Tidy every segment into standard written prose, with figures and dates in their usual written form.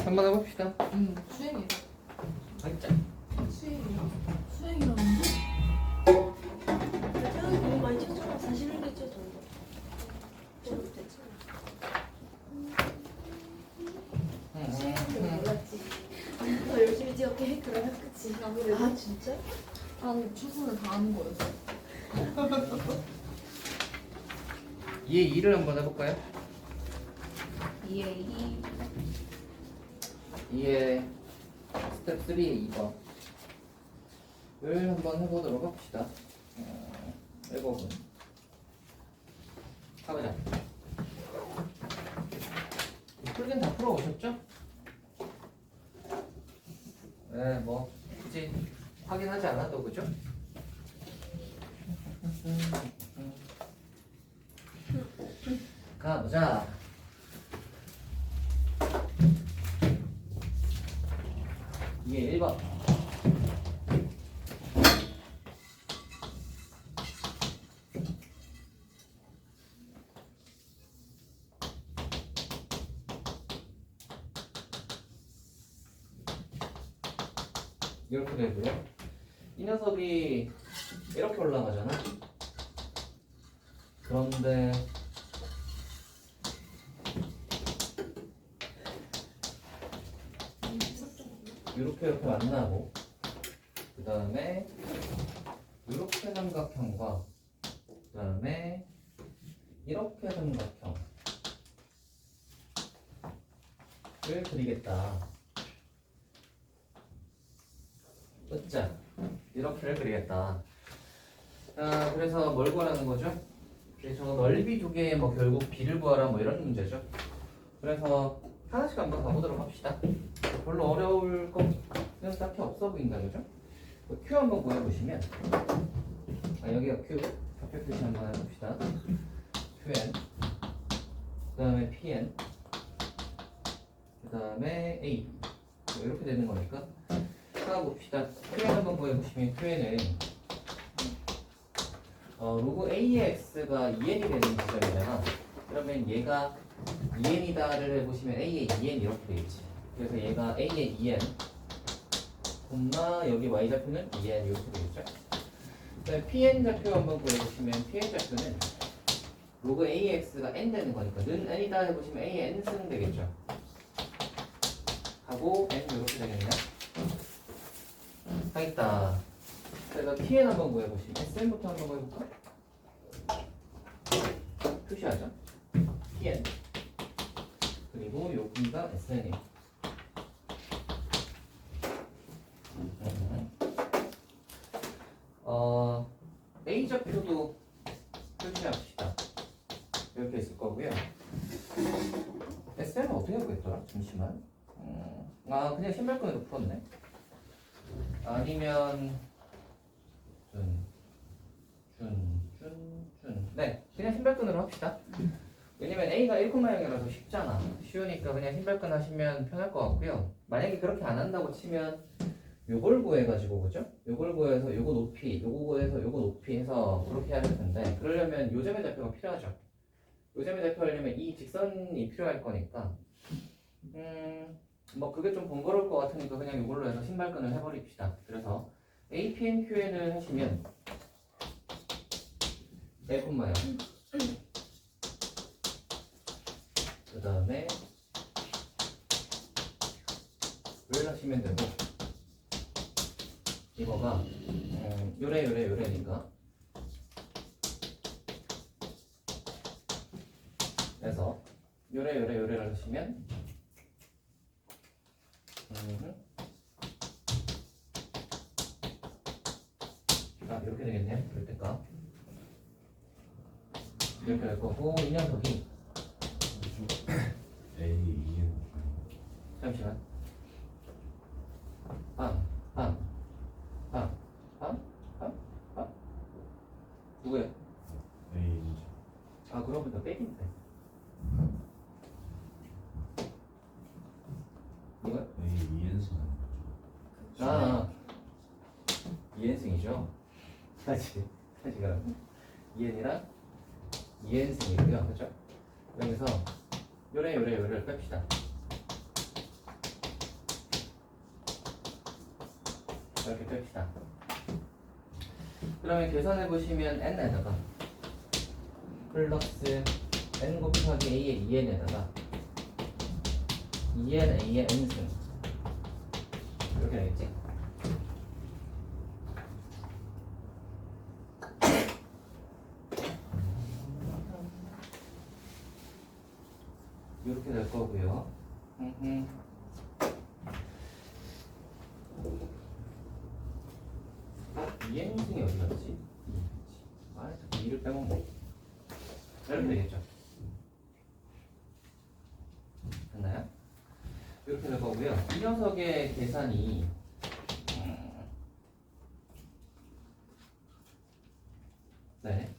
한번 해봅시다. 수행이다. 진짜. 수행이야. 수행이라는데? 태양이 너무 많이 쳤잖아. 41개 쳤잖아. 좀 됐잖아. 수행인 몰랐지. 더 열심히 찍었게. 그러면 끝이. 아 진짜? 난 최선을 다하는 거였어. 2의 2를 한번 해볼까요? 2에 2. 2의 스텝 3의 2번 을 한번 해보도록 합시다. 1번은 가보자. 풀긴 다 풀어오셨죠? 네, 뭐 굳이 확인하지 않아도 그죠? 가보자. 이게 1번. 이렇게 되고요. 이 녀석이 이렇게 올라가잖아. 그런데 이렇게 만나고 그 다음에 이렇게 삼각형과 그 다음에 이렇게 삼각형을 그리겠다. 끝자 이렇게를 그리겠다. 그래서 뭘 구하라는 거죠? 저 넓이 두 개에 뭐 결국 비를 구하라 뭐 이런 문제죠. 그래서 하나씩 한번 가보도록 합시다. 별로 어려울 거는 딱히 없어 보인다, 그죠? Q 한번 구해보시면, 여기가 Q, 좌표 표시 한번 해봅시다. QN, 그 다음에 PN, 그 다음에 A. 뭐 이렇게 되는 거니까. 봅시다. QN 한번 구해보시면 QN은 로그 A의 X가 2N이 되는 지점이잖아. 그러면 얘가 2N이다를 해보시면 A의 2N 이렇게 되겠지. 그래서 얘가 A의 2N 여기 Y좌표는 2N 이렇게 되겠죠. 그다음에 PN 좌표 한번 구해보시면 PN 좌표는 로그 AX가 N 되는 거니까 는 N이다 해보시면 A의 N승 되겠죠. 하고 N 이렇게 되겠네요. 하겠다. 그래서 PN 한번 구해보시면 SN부터 한번 구해볼까? 표시하죠. PN 그리고 여기가 SN이에요. A좌표도 표시합시다. 이렇게 있을 거고요. SN은 어떻게 하겠더라? 잠시만. 그냥 신발끈으로 풀었네. 아니면 네, 그냥 신발끈으로 합시다. 왜냐면 A가 1,0이라서 쉽잖아. 쉬우니까 그냥 신발끈 하시면 편할 것 같고요. 만약에 그렇게 안 한다고 치면 요걸 구해가지고, 그죠? 요걸 구해서 요거 높이, 요거 구해서 요거 높이 해서 그렇게 해야 될 텐데, 그러려면 요점의 좌표가 필요하죠. 요점의 좌표 하려면 이 직선이 필요할 거니까 뭐 그게 좀 번거로울 것 같으니까 그냥 이걸로 해서 신발끈을 해버립시다. 그래서 APNQN을 하시면 L콤마요. 그 다음에 를 하시면 되고, 이거가 요래니까 그래서 요래를 하시면 이렇게 되겠네요. 절대값 이렇게 될 거고, 이 녀석이 잠시만 누구야? 그러고 보니까 백인데 이거야? 이엔승이죠. 다시 가라고. 이엔이랑 이엔승이고요, 그죠? 여기서 요래를 뺍시다. 이렇게 뺍시다. 그러면 계산해 보시면 n에다가 플러스 n 곱하기 a의 2n에다가 2n a의 n승 이렇게 되겠지? 이렇게 될 거고요. 2n승이 어디 갔지? 아, 자꾸 2를 빼먹네. 이렇게 되겠죠? 됐나요? 이렇게 될 거고요. 이 녀석의 계산이 네,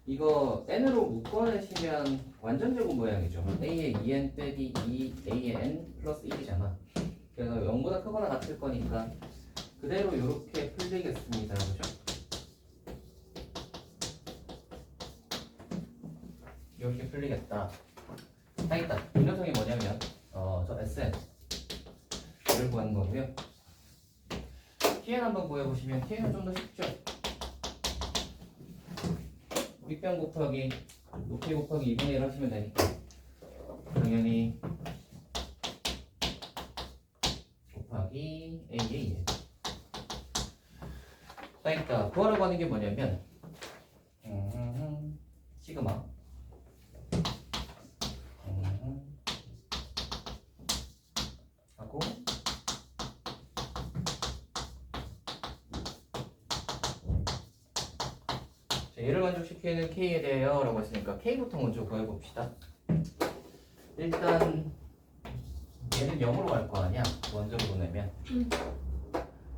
이거 n으로 묶어내시면 완전 제곱 모양이죠. a의 2n 빼기 2a의 n 플러스 1이잖아. 그래서 0보다 크거나 같을 거니까 그대로 이렇게 풀리겠습니다. 그죠? 이렇게 풀리겠다. 하겠다. 이 녀석이 뭐냐면 저 SN 를 구하는 거고요. TN 한번 구해보시면 TN은 좀 더 쉽죠. 윗변 곱하기 높이 곱하기 2분의 1 하시면 되니까 당연히 곱하기 A의 2. 그러니까 구하라고 하는 게 뭐냐면 시그마 하고 얘를 만족시키는 K에 대하여 라고 했으니까 K부터 먼저 구해봅시다. 일단 얘는 0으로 갈 거 아니야? 원자로 보내면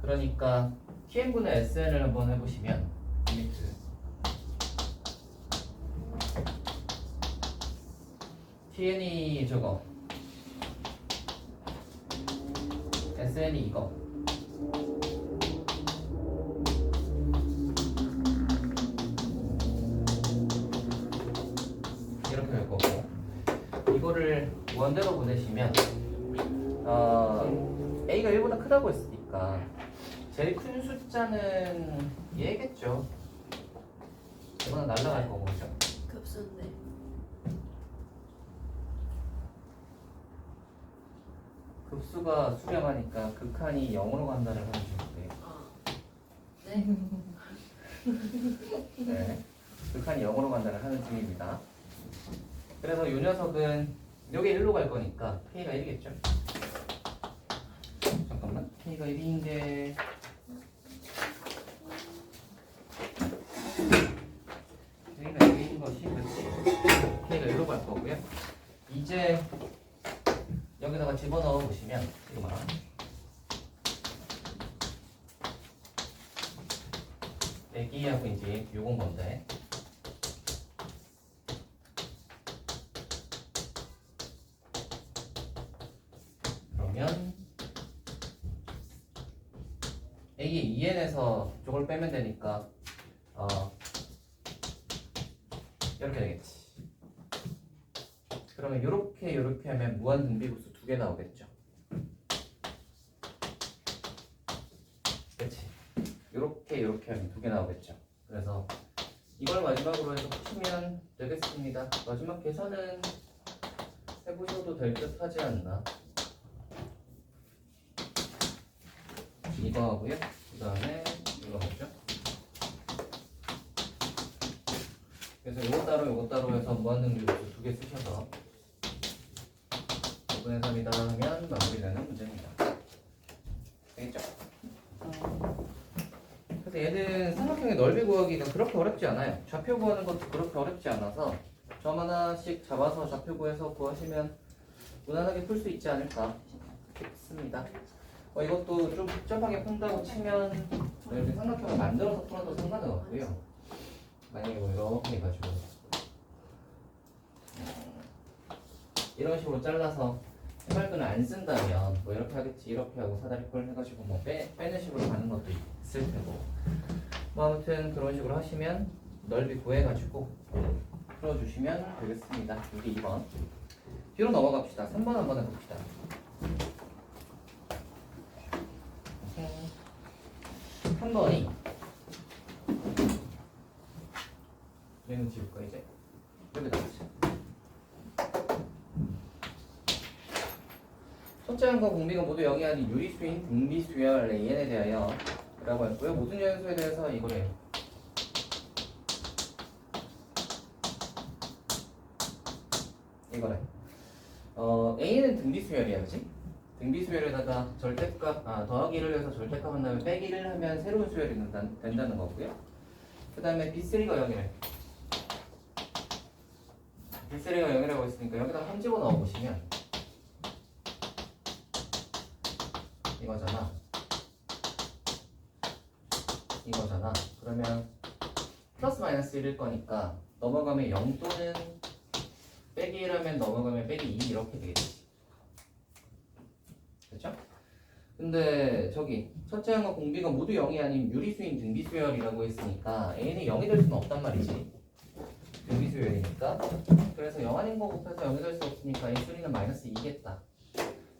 그러니까 TN분의 SN을 한번 해보시면 리미트 TN이 저거 SN이 이거 이렇게 될 거고 이거를 원대로 보내시면 A가 1보다 크다고 했으니까 제일 큰 숫자는 얘겠죠. 이거는 날라갈 거고 그죠? 급수인데. 급수가 수렴하니까 극한이 0으로 간다는 하는 식이에요. 아. 네. 네, 극한이 0으로 간다는 하는 중입니다. 그래서 이 녀석은 여기 1로 갈 거니까 K가 1이겠죠? 잠깐만, K가 1인데 K가 1인 것이 그렇지? K가 1로 갈 거고요. 이제 여기다가 집어넣어 보시면 지금 애기하고 이제 요건 건데 그러면 A의 2n에서 저걸 빼면 되니까 이렇게 되겠지. 그러면 요렇게 하면 무한 등비급수 2개 나오겠죠. 그렇지. 요렇게 하면 2개 나오겠죠. 그래서 이걸 마지막으로 해서 푸시면 되겠습니다. 마지막 계산은 해보셔도 될 듯 하지 않나. 이거 하고요. 그 다음에 이거 하죠. 그래서 요거 따로 해서 무한등비급수 2개 쓰셔서 5분의 3이다 하면 마무리되는 문제입니다. 되겠죠? 그래서 얘는 삼각형의 넓이 구하기가 그렇게 어렵지 않아요. 좌표 구하는 것도 그렇게 어렵지 않아서 점 하나씩 잡아서 좌표 구해서 구하시면 무난하게 풀 수 있지 않을까 싶습니다. 이것도 좀 복잡하게 푼다고 치면 이렇게 삼각형을 만들어서 풀어도 상관은 없고요. 만약에 뭐 이렇게 해가지고 이런 식으로 잘라서 해발끈을 안 쓴다면 뭐 이렇게 하겠지, 이렇게 하고 사다리꼴 해가지고 뭐 빼는 식으로 가는 것도 있을 테고 뭐 아무튼 그런 식으로 하시면 넓이 구해가지고 풀어주시면 되겠습니다. 이게 2번. 뒤로 넘어갑시다. 3번 한번 해봅시다. 3번이 얘는 지울 거야 이제. 여기다 하자. 첫째 항과 공비가 모두 영이 아닌 유리수인 등비수열 AN에 대하여 라고 했고요. 모든 연수에 대해서 이거래요. 이거래. A는 등비수열이야, 그치? 등비수열에다가 절대값, 더하기를 해서 절대값 한 다음에 빼기를 하면 새로운 수열이 된다는 거고요. 그 다음에 B3가 0이래. B3가 0이라고 했으니까 여기다가 3 집어넣어 보시면 이거잖아. 이거잖아. 그러면 플러스 마이너스 1일 거니까 넘어가면 0 또는 빼기 1하면 넘어가면 빼기 2 이렇게 되겠지. 그렇죠? 근데 저기 첫째 항과 공비가 모두 0이 아닌 유리수인 등비수열이라고 했으니까 A는 0이 될 수는 없단 말이지. 등비수열이니까. 그래서 0 아닌 거 곱해서 0이 될 수 없으니까 A3는 마이너스 2겠다.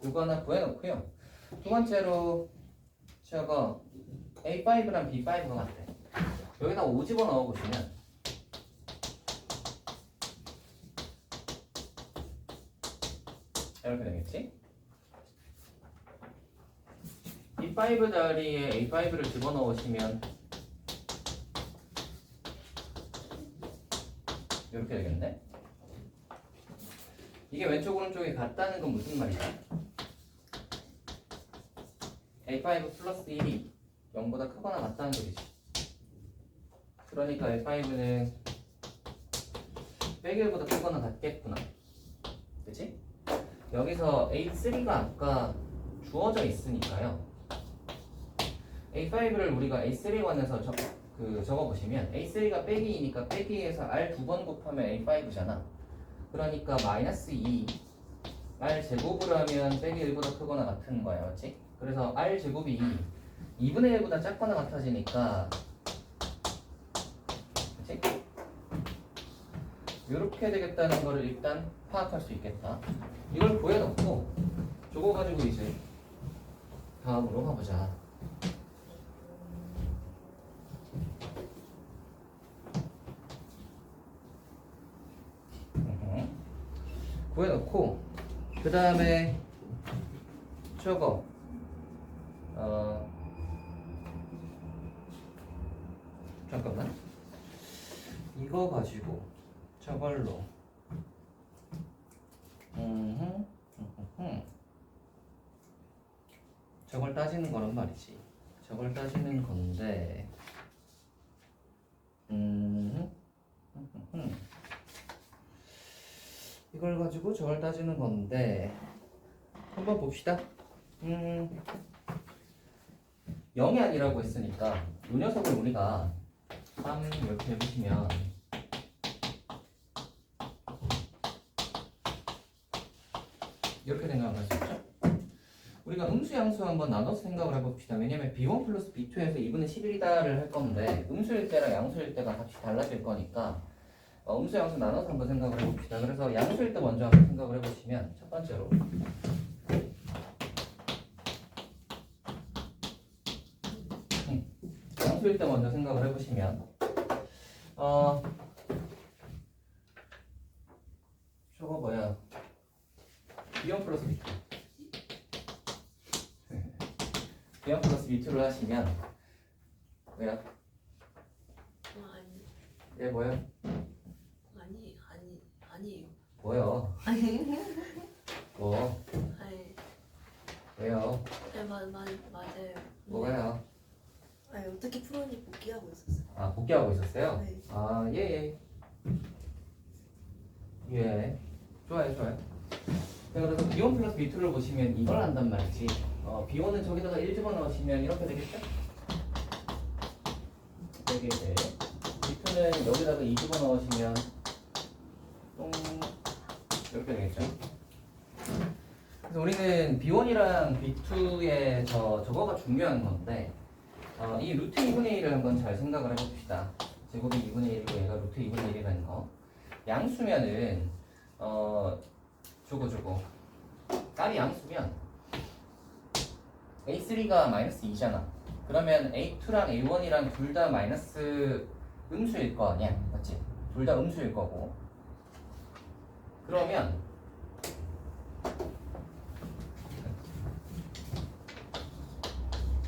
이거 하나 구해놓고요. 두 번째로 저거 A5랑 B5가 같대. 여기다 5 집어넣어 보시면 이렇게 되겠지? B5 자리에 A5를 집어넣으시면 이렇게 되겠네? 이게 왼쪽 오른쪽이 같다는 건 무슨 말이야? A5 플러스 1이 0보다 크거나 같다는 소리지. 그러니까 A5는 빼기 1보다 크거나 같겠구나. 그치? 여기서 A3가 아까 주어져 있으니까요. A5를 우리가 A3관에서 적어보시면 A3가 빼기 2니까 빼기 2에서 R 두 번 곱하면 A5잖아. 그러니까 마이너스 2 R 제곱을 하면 빼기 1보다 크거나 같은 거야. 맞지? 그래서 R 제곱이 2분의 1보다 작거나 같아지니까 그치? 이렇게 되겠다는 거를 일단 파악할 수 있겠다. 이걸 보여놓고 저거 가지고 이제 다음으로 가보자. 구해놓고 그 다음에 저거 잠깐만 이거 가지고 저걸로 저걸 따지는 거란 말이지. 저걸 따지는 건데 이걸 가지고 저걸 따지는 건데 한번 봅시다. 0이 아니라고 했으니까 이 녀석을 우리가 3 이렇게 해보시면 이렇게 생각을 할 수 있죠. 우리가 음수 양수 한번 나눠서 생각을 해봅시다. 왜냐면 B1 플러스 B2에서 2분의 11이다를 할 건데 음수일 때랑 양수일 때가 값이 달라질 거니까 음수 양수 나눠서 한번 생각을 해봅시다. 그래서 양수일 때 먼저 한번 생각을 해보시면 첫 번째로 양수일 때 먼저 생각을 해보시면 저거 뭐야 B1 플러스 B2 B1 플러스 B2를 하시면 뭐야? 아니 얘 뭐야? 아니에요. 뭐야? 뭐? 아니 왜요? 맞아요. 뭐가요? 아니 어떻게 풀었는지 복기하고 있었어요. 아 복귀하고 있었어요? 네. 아 예. 예. 좋아요. 그래서 B1 플러스 B2를 보시면 이걸 한단 말이지. B1은 저기다가 1 집어넣으시면 이렇게 되겠죠? 여기 이제 B2는 여기다가 2 집어넣으시면 똥 이렇게 되겠죠? 그래서 우리는 B1이랑 B2의 저거가 중요한 건데 이 루트 2분의 1을 한번 잘 생각을 해봅시다. 제곱이 2분의 1이고 얘가 루트 2분의 1이라는 거. 양수면은 저거 딸이 양수면 A3가 마이너스 2잖아. 그러면 A2랑 A1이랑 둘 다 마이너스 음수일 거 아니야, 맞지? 둘 다 음수일 거고. 그러면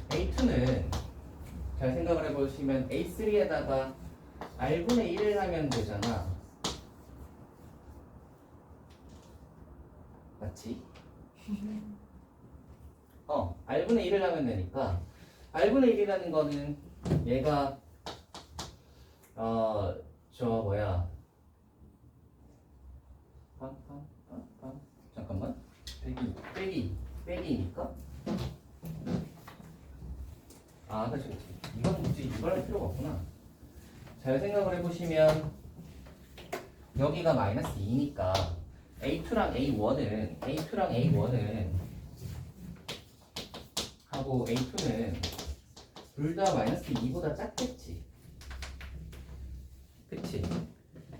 A2는 잘 생각을 해보시면 A3에다가 R분의 1을 하면 되잖아. 맞지? R분의 1을 하면 되니까 R분의 1이라는 거는 얘가 잠깐만. 빼기니까 그렇지. 이건 굳이 이걸 할 필요가 없구나. 잘 생각을 해보시면 여기가 마이너스 2니까 A2랑 A1은 하고 A2는 둘 다 마이너스 2보다 작겠지. 그치?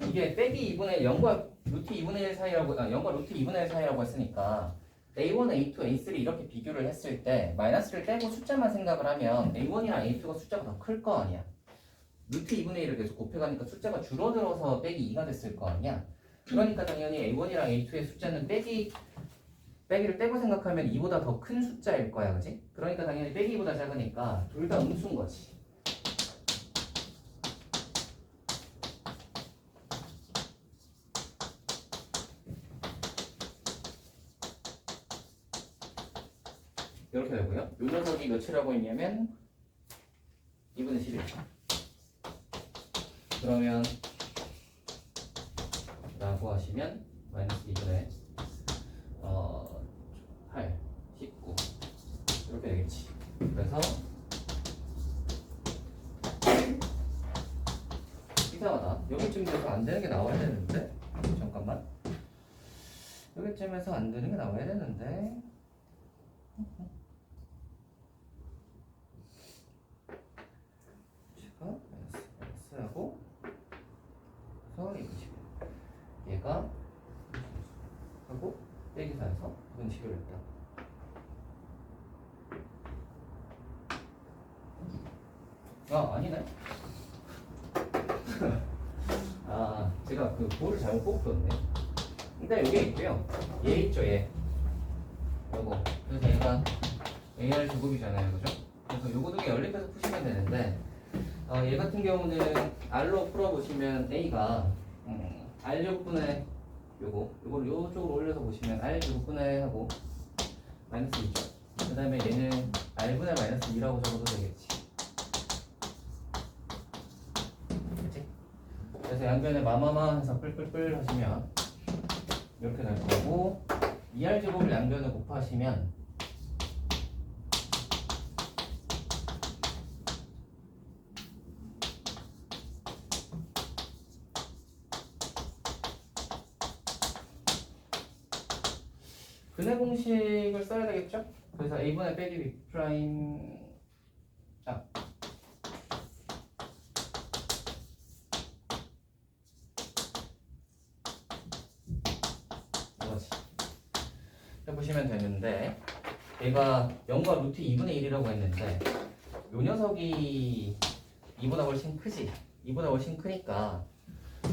이게 빼기 2분의 0과 루트 2분의 1 사이라고 0과 루트 2분의 1 사이라고 했으니까 A1, A2, A3 이렇게 비교를 했을 때 마이너스를 떼고 숫자만 생각을 하면 A1이랑 A2가 숫자가 더 클 거 아니야. 루트 2분의 1을 계속 곱해가니까 숫자가 줄어들어서 빼기 2가 됐을 거 아니야. 그러니까 당연히 A1이랑 A2의 숫자는 빼기를 떼고 생각하면 2보다 더 큰 숫자일 거야, 그지? 그러니까 당연히 빼기 2보다 작으니까 둘 다 음수인 거지. 이렇게 되고요. 요 녀석이 몇이라고 했냐면 2분의 11. 그러면 라고 하시면 마이너스 2분의 8, 19 이렇게 되겠지. 그래서 이상하다. 여기쯤에서 안 되는 게 나와야 되는데 잠깐만. 여기쯤에서 안 되는 게 나와야 되는데 마이너스하고 그래서 20 얘가 하고 빼기사에서 이건 식을 했다. 아니네. 제가 그 볼을 잘못 뽑았네. 일단 여기에 있고요. 얘 있죠, 얘. 요거. 그래서 얘가 AR 제곱이잖아요, 그죠? 그래서 요거 두개 연립해서 푸시면 되는데, 얘 같은 경우는 R로 풀어보시면 A가 R 제곱분의 요거를 요쪽으로 올려서 보시면 R 제곱분의 하고 마이너스 2죠. 그 다음에 얘는 R분의 마이너스 2라고 적어도 되겠지. 그치? 그래서 양변에 마마마 해서 뿔뿔뿔 하시면 이렇게 될 거고 2R 제곱을 양변에 곱하시면 근의 공식을 써야 되겠죠? 그래서 A분의 빼기 B 프라임 이거지. 해보시면 되는데 얘가 0과 루트 2분의 1이라고 했는데 요 녀석이 2보다 훨씬 크지? 2보다 훨씬 크니까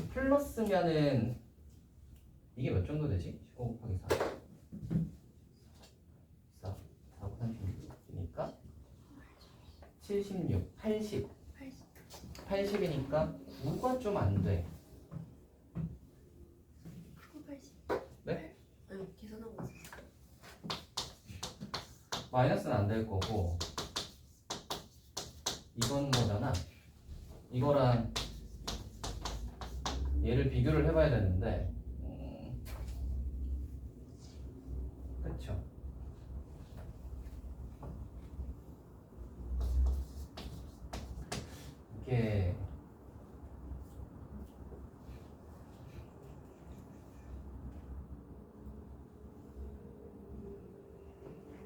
플러스면은 이게 몇 정도 되지? 15 곱하기 4 4 36이니까 76, 80 80이니까 9가 좀 안 돼. 80. 네? 아니 계산하고 있었어. 마이너스는 안 될 거고 이건 거잖아. 이거랑 얘를 비교를 해봐야 되는데 그쵸? 이게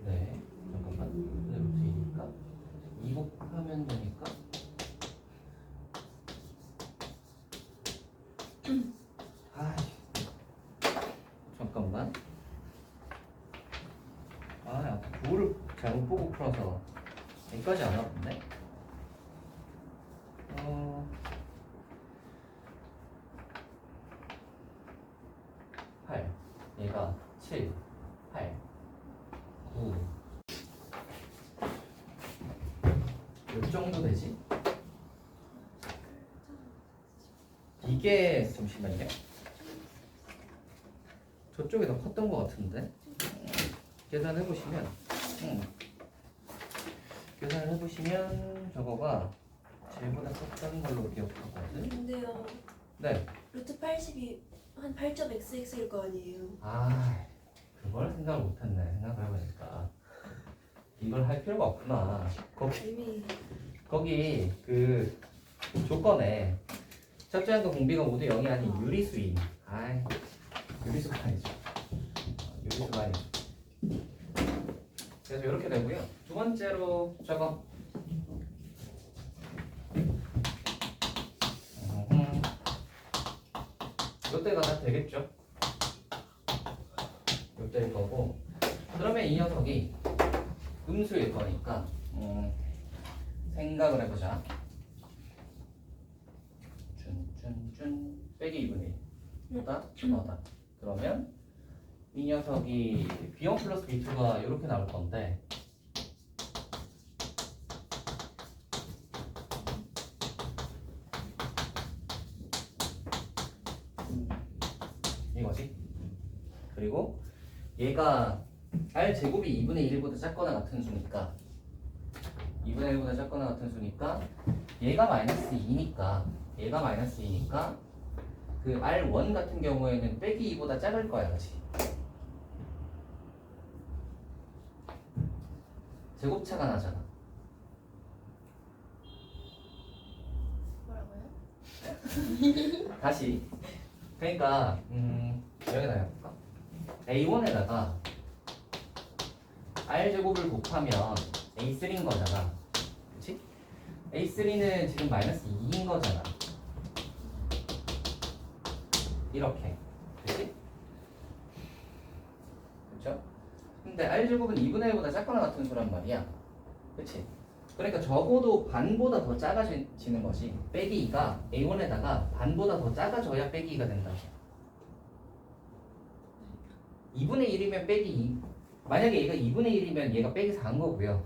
네 잠깐만 루트이니까 2 곱하면 되니까 잠깐만 아까 볼을 잘못 보고 풀어서 여기까지 안 와봤네. 8 얘가 7 8 9 몇 정도 되지? 이게 잠시만요. 저쪽이 더 컸던 것 같은데 계산해 보시면 계산을 해보시면 저거가 쟤보다 컸던 걸로 기억하거든. 근데요. 네. 루트 80이 한 8.xx일 거 아니에요. 아 그걸 생각을 못했네. 생각을 해보니까 이걸 할 필요가 없구나. 이미 거기 그 조건에 첫째 항과 공비가 모두 0이 아닌 유리수인. 아이 유리수가 아니죠. 유리수가 아니죠. 그래서 이렇게 되고요. 두 번째로 저거 이때가 다 되겠죠. 이때일 거고 그러면 이 녀석이 음수일 거니까 생각을 해보자. 준 빼기 2분의 1보다 너다. 그러면 이 녀석이 B1 플러스 B2가 이렇게 나올 건데 이거지. 그리고 얘가 R 제곱이 2분의 1보다 작거나 같은 수니까 2분의 1보다 작거나 같은 수니까 얘가 마이너스 2니까 그 R1 같은 경우에는 빼기 2보다 작을 거야, 그렇지? 제곱차가 나잖아. 뭐라고요? 다시. 그러니까 여기다 해볼까? A1에다가 R 제곱을 곱하면 A3인 거잖아. 그렇지? A3는 지금 마이너스 2인 거잖아. 이렇게. 그렇지? 그렇죠? 근데 R 제곱은 2분의 1보다 작거나 같은 수란 말이야. 그렇지? 그러니까 적어도 반보다 더 작아지는 거지. 빼기 2가 A1에다가 반보다 더 작아져야 빼기 2가 된다. 2분의 1이면 빼기 2. 만약에 얘가 2분의 1이면 얘가 빼기 4인 거고요.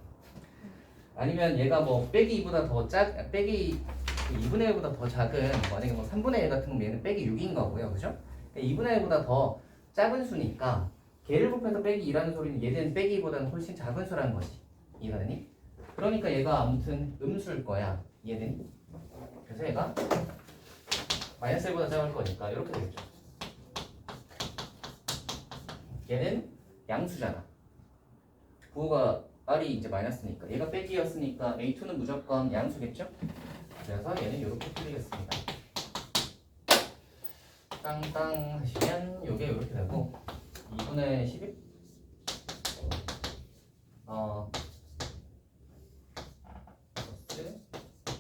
아니면 얘가 뭐 빼기 2보다 더 빼기 2분의 1보다 더 작은 만약에 뭐 3분의 1 같은 거 얘는 빼기 6인 거고요. 그죠? 2분의 1보다 더 작은 수니까 걔를 곱해서 빼기 2라는 소리는 얘는 빼기 2보다는 훨씬 작은 수라는 거지. 이해가 되니? 그러니까 얘가 아무튼 음수일 거야. 이해되니? 그래서 얘가 마이너스 1보다 작을 거니까 이렇게 되겠죠. 얘는 양수잖아. 부호가 R이 이제 마이너스니까 얘가 빼기였으니까 A2는 무조건 양수겠죠? 그래서 얘는 이렇게 풀리겠습니다. 땅땅 하시면 요게 이렇게 되고 2분의 11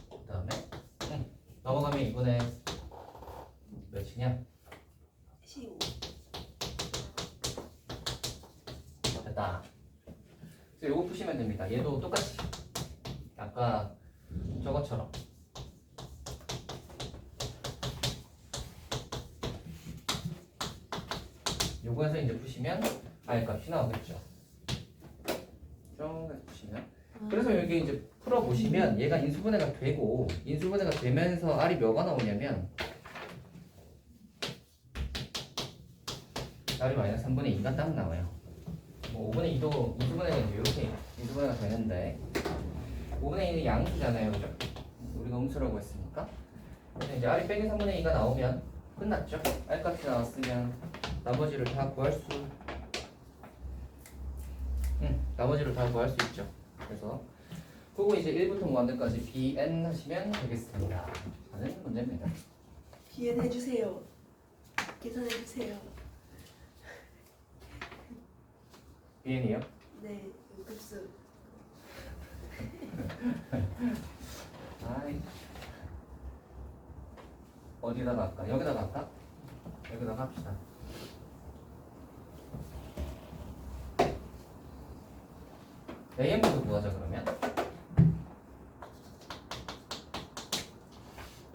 그 다음에 넘어가면 2분의 몇이냐? 15. 됐다. 그래서 요거 푸시면 됩니다. 얘도 똑같이 아까 저것처럼 요거에서 이제 푸시면 R 값이 나오겠죠. 쭉 해서 푸시면 그래서 여기 이제 풀어보시면 얘가 인수분해가 되고 인수분해가 되면서 R이 몇가 나오냐면 R이 마이너스 3분의 2가 딱 나와요. 뭐 5분의 2도 인수분해가 이제 이렇게 인수분해가 되는데 5분의 2는 양수잖아요, 그죠? 우리가 음수라고 했으니까. 그래서 이제 R이 빼기 3분의 2가 나오면 끝났죠? R 값이 나왔으면 나머지를 다 구할 수 있죠. 그래서 그거 이제 1부터 무한대까지 bn 하시면 되겠습니다. 하는 문제입니다. 비엔 해주세요. 계산해주세요. bn이요? 네, 급수. 아이 어디다가 할까? 여기다가 할까? 여기다가 합시다. AM부터 구하자 그러면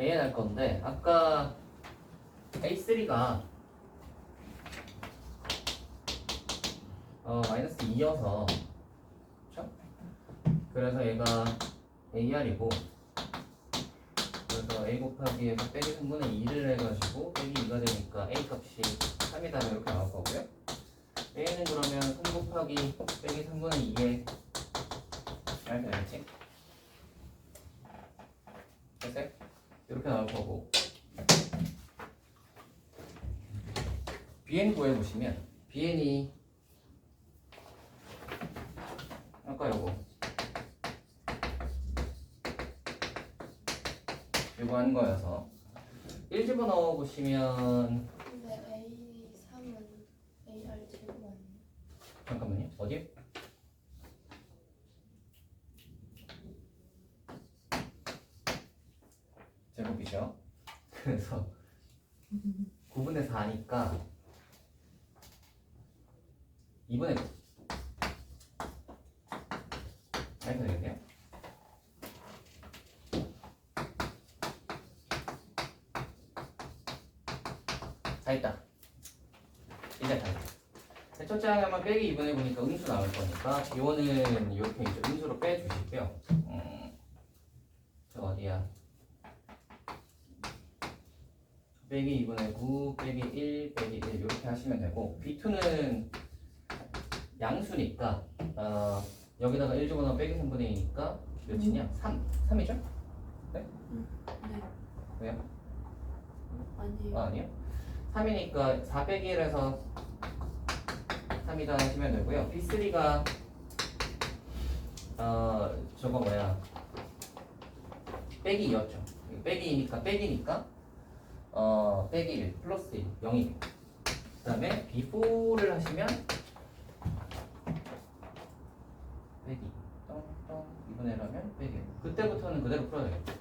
AN 할 건데 아까 A3가 마이너스 2여서 그렇죠? 그래서 얘가 AR이고 그래서 A 곱하기에서 빼기 3분의 2를 해가지고 빼기 2가 되니까 A 값이 3이다 이렇게 나올 거고요. A는 그러면 3 곱하기 빼기 3분의 2에 이렇게 되겠지? 됐어요? 이렇게 나올 거고 BN 구해보시면 BN이 아까 요거 한 거여서 1 집어넣어 보시면 근데 A3은 AR 제곱 아니에요? 잠깐만요 어디? 제곱이죠. 그래서 9분의 4니까 2분의 9 이렇게 되겠네요. 다 있다. 이제 다 있다. 첫째 항에만 빼기 2분의 9니까 음수 나올 거니까 기호는 이렇게 이제 음수로 빼주시고요. 저 어디야? 빼기 2분의 9, 빼기 1, 빼기 1 이렇게 하시면 되고 B2는 양수니까 여기다가 1 집어넣어 빼기 3분의 2니까 몇이냐? 3이죠? 네? 네. 왜요? 아니에요. 아니요. 3이니까 4 빼기 1에서 3이다 하시면 되고요. B3가 저거 뭐야 빼기 2였죠. 빼기 2니까 빼기니까 빼기 1 플러스 1 0이 그 다음에 B4를 하시면 빼기 똥똥 2분의 1 하면 빼기 1 그때부터는 그대로 풀어야 되겠죠.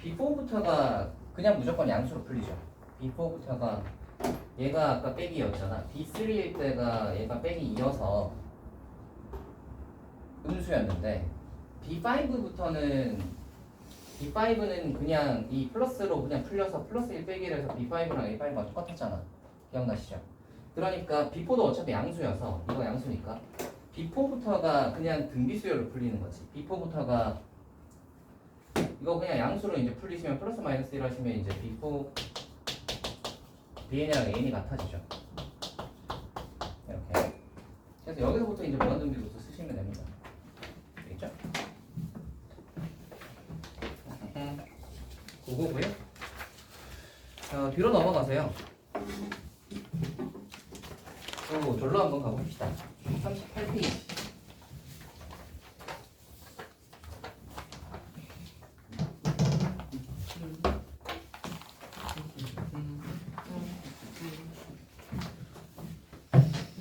B4부터가 그냥 무조건 양수로 풀리죠. B4부터가 얘가 아까 빼기였잖아. B3일 때가 얘가 빼기 2여서 음수였는데 B5는 그냥 이 플러스로 그냥 풀려서 플러스 1 빼기를 해서 B5랑 A5가 똑같았잖아. 기억나시죠? 그러니까 B4도 어차피 양수여서 이거 양수니까 B4부터가 그냥 등비수열로 풀리는 거지. B4부터가 이거 그냥 양수로 이제 풀리시면 플러스 마이너스 1 하시면 이제 B4 BN이랑 N이 같아지죠. 이렇게. 그래서 여기서부터 이제 무한등비부터 쓰시면 됩니다. 되겠죠? 그거고요. 뒤로 넘어가세요. 또 졸로 한번 가봅시다. 38페이지.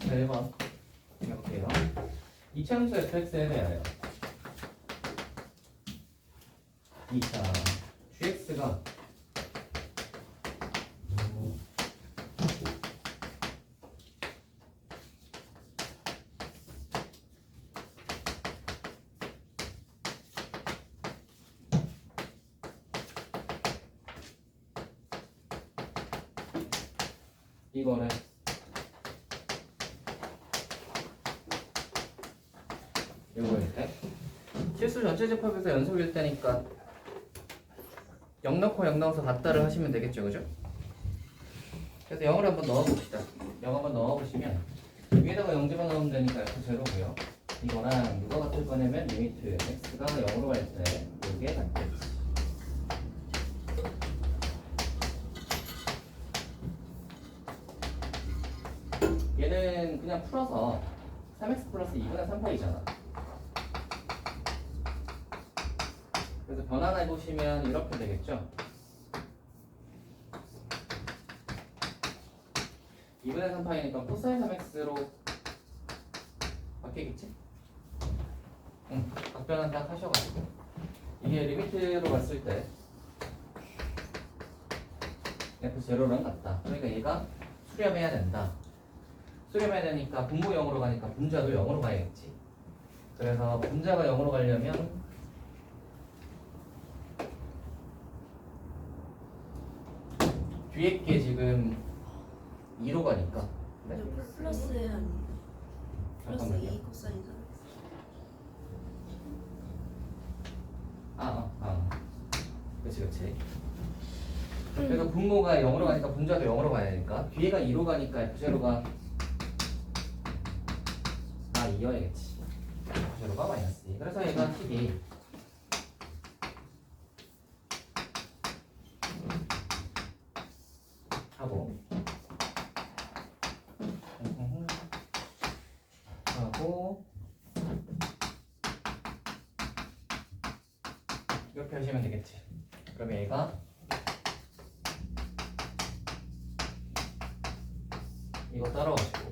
네, 1번 해볼게요. 이차함수 fx에 대하여 2차 gx가 이거를 요거일 때 실수 전체 집합에서 연속일 때니까 0 넣고 0 넣어서 같다를 하시면 되겠죠, 그죠? 그래서 0을 한번 넣어봅시다. 0 한번 넣어보시면 위에다가 0 집어넣으면 되니까 F0고요. 이거랑 누가 같을 거냐면 리미트 x가 0으로 갈 때 이게 같겠지. 얘는 그냥 풀어서 3x 플러스 2분의 3파이잖아. 그래서 변환해 보시면 이렇게 되겠죠. 2분의 3파이니까 코사인 3x로 바뀌겠지? 응, 각변환 딱 하셔가지고 이게 리미트로 갔을 때 f0랑 같다. 그러니까 얘가 수렴해야 된다. 수렴해야 되니까 분모 0으로 가니까 분자도 0으로 가야겠지. 그래서 분자가 0으로 가려면 뒤에 게 지금 2로 가니까. 네? 플러스에 아니 플러스 잠깐만요. 2 코사인 3. 그치. 그래서 분모가 0으로 가니까 분자도 0으로 가야 되니까 뒤에가 2로 가니까 F0가 2여야겠지. F0가 마이너스 2. 그래서 얘가 식이 하고 이렇게 하시면 되겠지. 그러면 얘가 이거 따라가지고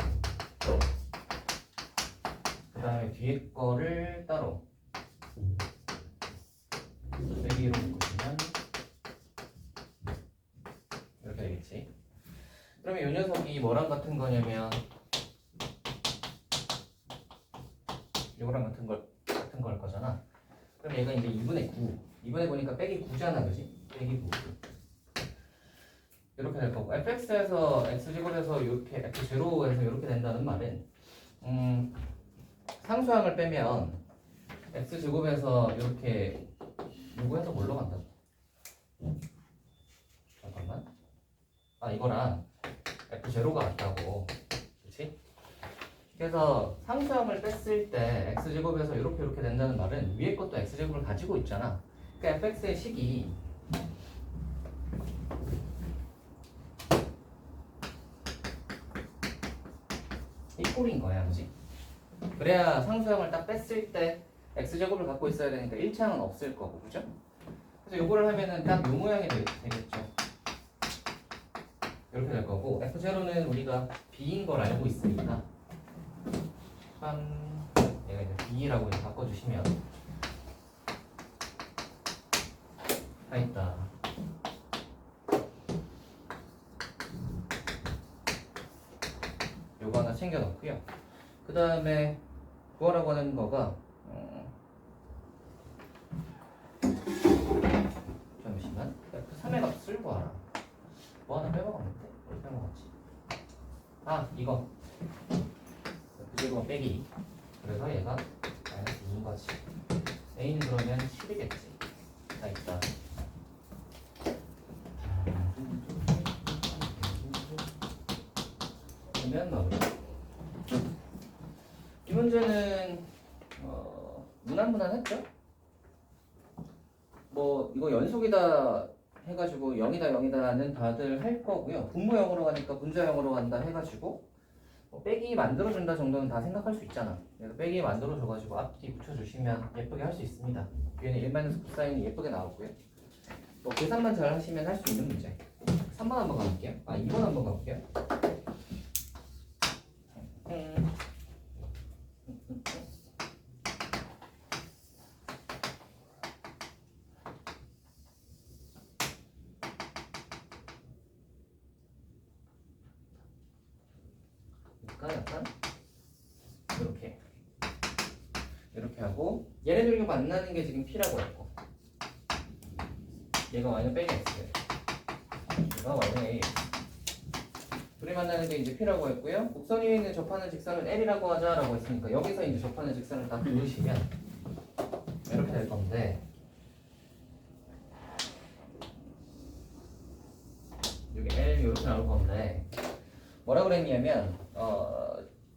그 다음에 뒤에 거를 따로 여기로 묶으시면 이렇게 되겠지. 그러면 이 녀석이 뭐랑 같은 거냐면 이거랑 같은 걸 거잖아. 그럼 얘가 이제 2분의 9. 2분의 9니까 빼기 9잖아, 그지? 빼기 9. 이렇게 될 거고, fx에서 x제곱에서 이렇게 f0에서 이렇게 된다는 말은 상수항을 빼면 x제곱에서 이렇게 요거해서 뭘로 간다고? 잠깐만. 이거랑 f0가 같다고, 그렇지? 그래서 상수항을 뺐을 때 x제곱에서 이렇게 된다는 말은 위에 것도 x제곱을 가지고 있잖아. 그러니까 fx의 식이 이 꼴인 거야, 그지? 그래야 상수항을 딱 뺐을 때 x제곱을 갖고 있어야 되니까 1창은 없을 거고, 그죠? 그래서 요거를 하면은 딱 요 모양이 되겠죠. 이렇게 될 거고, f0는 우리가 b인 걸 알고 있으니까 얘가 이제 b라고 바꿔주시면 다 있다. 요거 하나 챙겨 놓고요. 그 다음에 구하라고 하는 거가 잠시만 F3의 값을 구하라. 뭐 하나 빼먹었는데? 뭘 빼먹었지? 이거 F제곱 빼기. 그래서 얘가 마이너스 2인 거지. A는 그러면 10이겠지. 다 있다. 그러면 마무리. 이 문제는 무난무난했죠? 뭐 이거 연속이다 해가지고 0이다 0이다는 다들 할 거고요. 분모 0으로 가니까 분자 0으로 간다 해가지고 빼기 만들어준다 정도는 다 생각할 수 있잖아. 그래서 빼기 만들어줘가지고 앞뒤 붙여주시면 예쁘게 할 수 있습니다. 뒤에는 1-9사인이 예쁘게 나오고요. 뭐 계산만 잘 하시면 할 수 있는 문제. 3번 한번 가볼게요. 2번 한번 가볼게요. 약간 이렇게 하고 얘네들이 만나는 게 지금 P라고 했고 얘가 Y는 빼기 X 얘가 Y는 A 둘이 만나는 게 이제 P라고 했고요. 곡선 위에 있는 접하는 직선을 L이라고 하자라고 했으니까 여기서 이제 접하는 직선을 딱 그으시면 이렇게 될 건데 여기 L 이렇게 나올 건데 뭐라 그랬냐면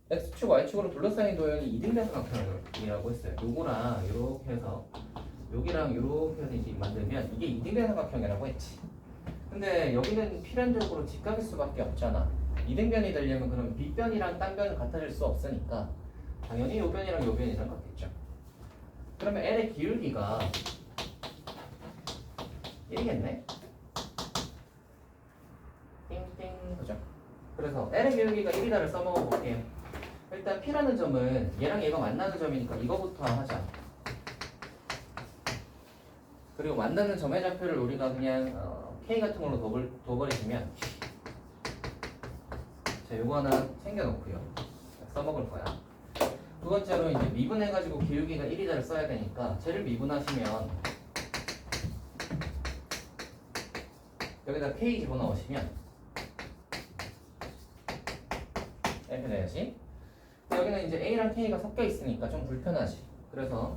X축, Y축으로 둘러싸인 도형이 이등변삼각형이라고 했어요. 요거랑 이렇게 해서 여기랑 이렇게 해서 이제 만들면 이게 이등변삼각형이라고 했지. 근데 여기는 필연적으로 직각일 수밖에 없잖아. 이등변이 되려면 그럼 빗변이랑 딴변은 같아질 수 없으니까 당연히 요 변이랑 요 변이랑 같겠죠. 그러면 L의 기울기가 1이겠네? 띵띵 그죠? 그래서 L의 기울기가 1이다를 써먹어 볼게요. 일단 P라는 점은 얘랑 얘가 만나는 점이니까 이거부터 하자. 그리고 만나는 점의 좌표를 우리가 그냥 K 같은 걸로 둬버리시면 자 요거 하나 챙겨놓고요. 써먹을 거야. 두 번째로 이제 미분해가지고 기울기가 1이다를 써야 되니까 쟤를 미분하시면 여기다 K 집어넣으시면 이렇게 돼야지. 여기는 이제 A랑 K가 섞여 있으니까 좀 불편하지. 그래서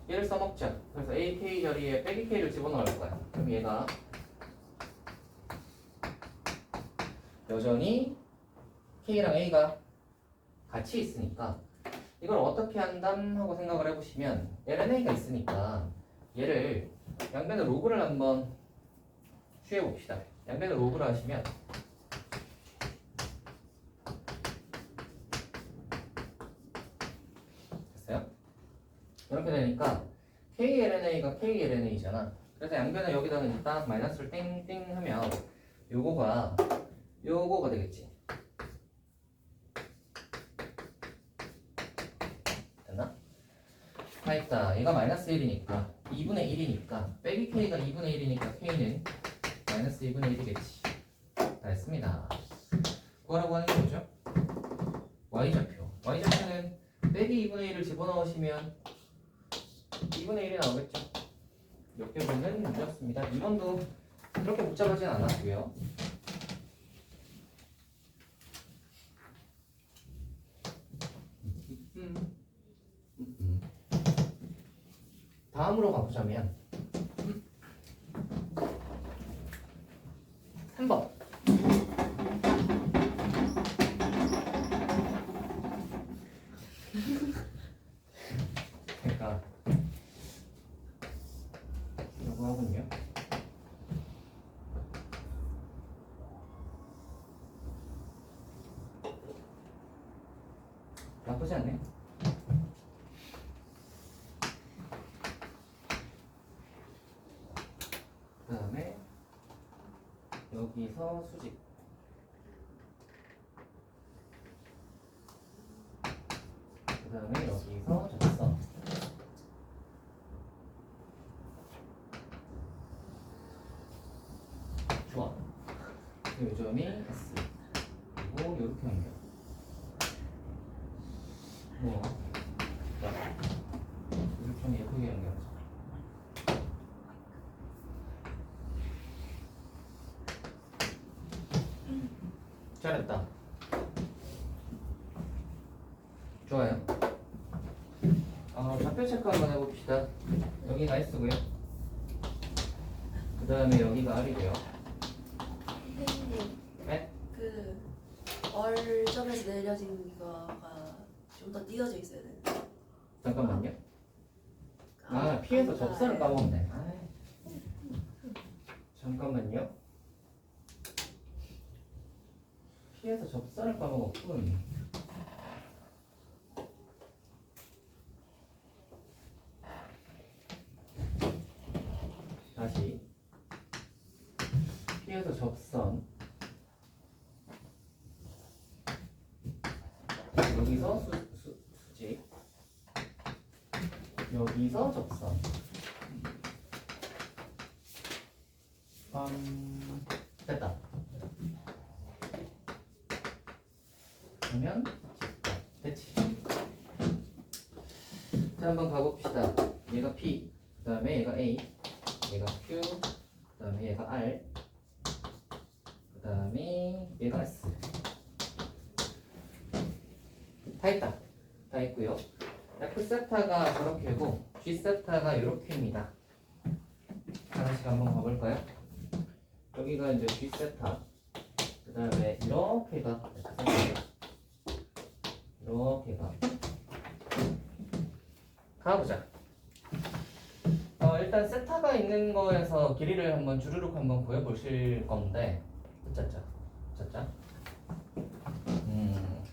얘를 써먹자. 그래서 A, K 자리에 빼기 K를 집어넣을 거야. 그럼 얘가 여전히 K랑 A가 같이 있으니까 이걸 어떻게 한담 하고 생각을 해보시면 LNA가 있으니까 얘를 양변의 로그를 한번 취해봅시다. 양변의 로그를 하시면 됐어요? 이렇게 되니까 KLNA가 KLNA잖아. 그래서 양변에 여기다가 일단 마이너스를 땡땡 하면 요거가 되겠지. 됐나? 다 있다. 얘가 마이너스 1이니까 2분의 1이니까 빼기 K가 2분의 1이니까 K는 마이너스 2분의 1이겠지. 다 했습니다. 구하라고 하는 게 뭐죠? Y좌표. Y좌표는 빼기 2분의 1을 집어넣으시면 2분의 1이 나오겠죠. 이렇게 보면 문제였습니다. 2번도 그렇게 복잡하진 않았고요. 다음으로 가보자면 3번. 그러니까 이거 하군요. 나쁘지 않네. 그 다음에 여기서 수직. 그 다음에 여기서 접선. 좋아. 요점이 S. 그리고 이렇게 연결. 뭐 이렇게 좀 예쁘게 연결하자. 잘했다. 좋아요. 좌표 체크 한번 해봅시다. 여기가 S고요. 그 다음에 여기가 R이고요. 선생님, 네? 그 얼점에서 내려진 거가 좀 더 띄어져 있어야 되는데. 잠깐만요. P에서 접선을 까먹었네. 잠깐만요. P에서 접선을 까먹었군. 다시 P에서 접선. 여기서 수직. 여기서 접선. 됐다. 그러면 됐지. 자, 한번 가봅시다. 얘가 P, 그 다음에 얘가 A, 얘가 Q, 그 다음에 얘가 R, 그 다음에 얘가 S. 다 했다. 다 했고요. F 세타가 저렇게고 G 세타가 이렇게입니다. 하나씩 한번 가볼까요? 여기가 이제 G 세타. 그 다음에 이렇게가 이렇게가 가보자. 일단 세타가 있는 거에서 길이를 한번 주르륵 한번 구해보실 건데 짜짜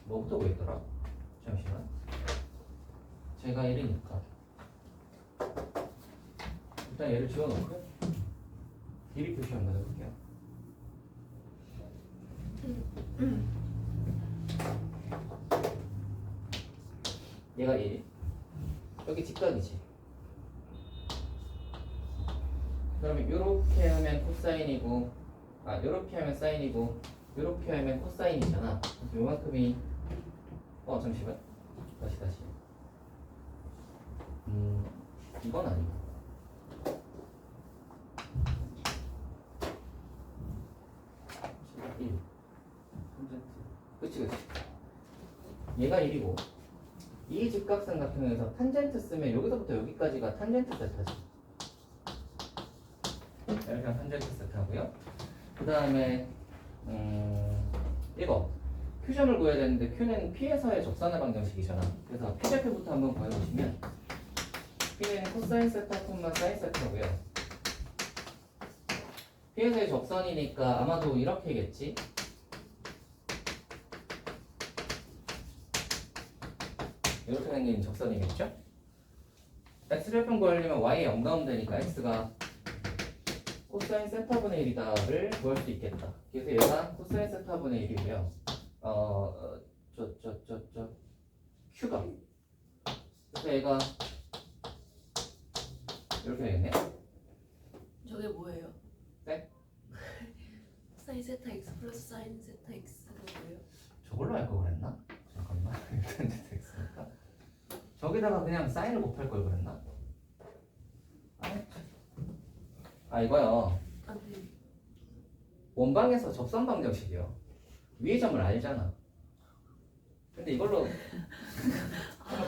뭐부터 구했더라? 잠시만. 제가 1이니까 일단 얘를 지워놓고요. 길이 표시 한번 해볼게요. 얘가 1. 여기 직각이지. 그러면 요렇게 하면 코사인이고, 요렇게 하면 사인이고, 요렇게 하면 코사인이잖아. 그래서 요만큼이 잠시만. 다시. 이건 아니고. 그치. 얘가 1이고 이 직각삼각형에서 탄젠트 쓰면 여기서부터 여기까지가 탄젠트 세타지. 이렇게 탄젠트 세타고요. 그 다음에 이거 Q점을 구해야 되는데 Q는 P에서의 접선의 방정식이잖아. 그래서 P좌표부터 한번 구해보시면 P는 코사인 세타 콤마 사인 세타고요. P에서의 접선이니까 아마도 이렇게겠지. 이렇게 생긴 접선이겠죠? X좌표 구하려면 Y의 0나오면 되니까 X가 코사인 세타분의 1이다를 구할 수 있겠다. 그래서 얘가 코사인 세타분의 1이고요. Q가. 그래서 얘가 이렇게 되겠네. 저게 뭐예요? 네? 사인 세타 x 플러스 사인 세타 x가 뭐예요? 저걸로 할 걸 그랬나? 잠깐만. 일단 X니까. 저기다가 그냥 사인을 곱할 걸 그랬나? 이거요. 안돼. 원방에서 접선 방정식이요. 위의 점을 알잖아. 근데 이걸로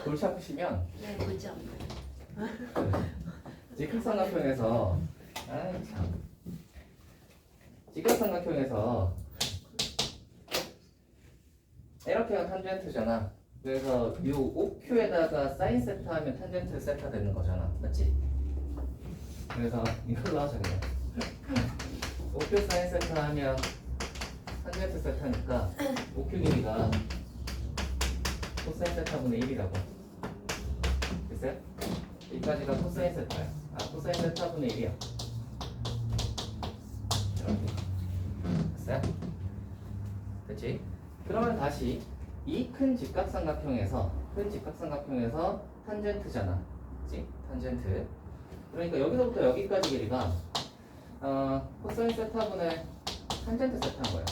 골치 아프시면 네, 보지 않나요? 직각삼각형에서 참 직각삼각형에서 이렇게가 탄젠트잖아. 그래서 이 OQ에다가 사인 세타 하면 탄젠트 세타 되는 거잖아. 맞지? 그래서 이걸로 하자 그냥. OQ 사인 세타 하면 탄젠트 세타니까 OQ 길이가 코사인 세타분의 1이라고. 됐어요? 여기까지가 코사인 세타야. 코사인 세타분의 1이야. 이렇게. 됐어요? 됐지? 그러면 다시 이 큰 직각삼각형에서 탄젠트잖아. 그치? 탄젠트. 그러니까 여기서부터 여기까지 길이가 코사인 세타분의 탄젠트 세타인 거야.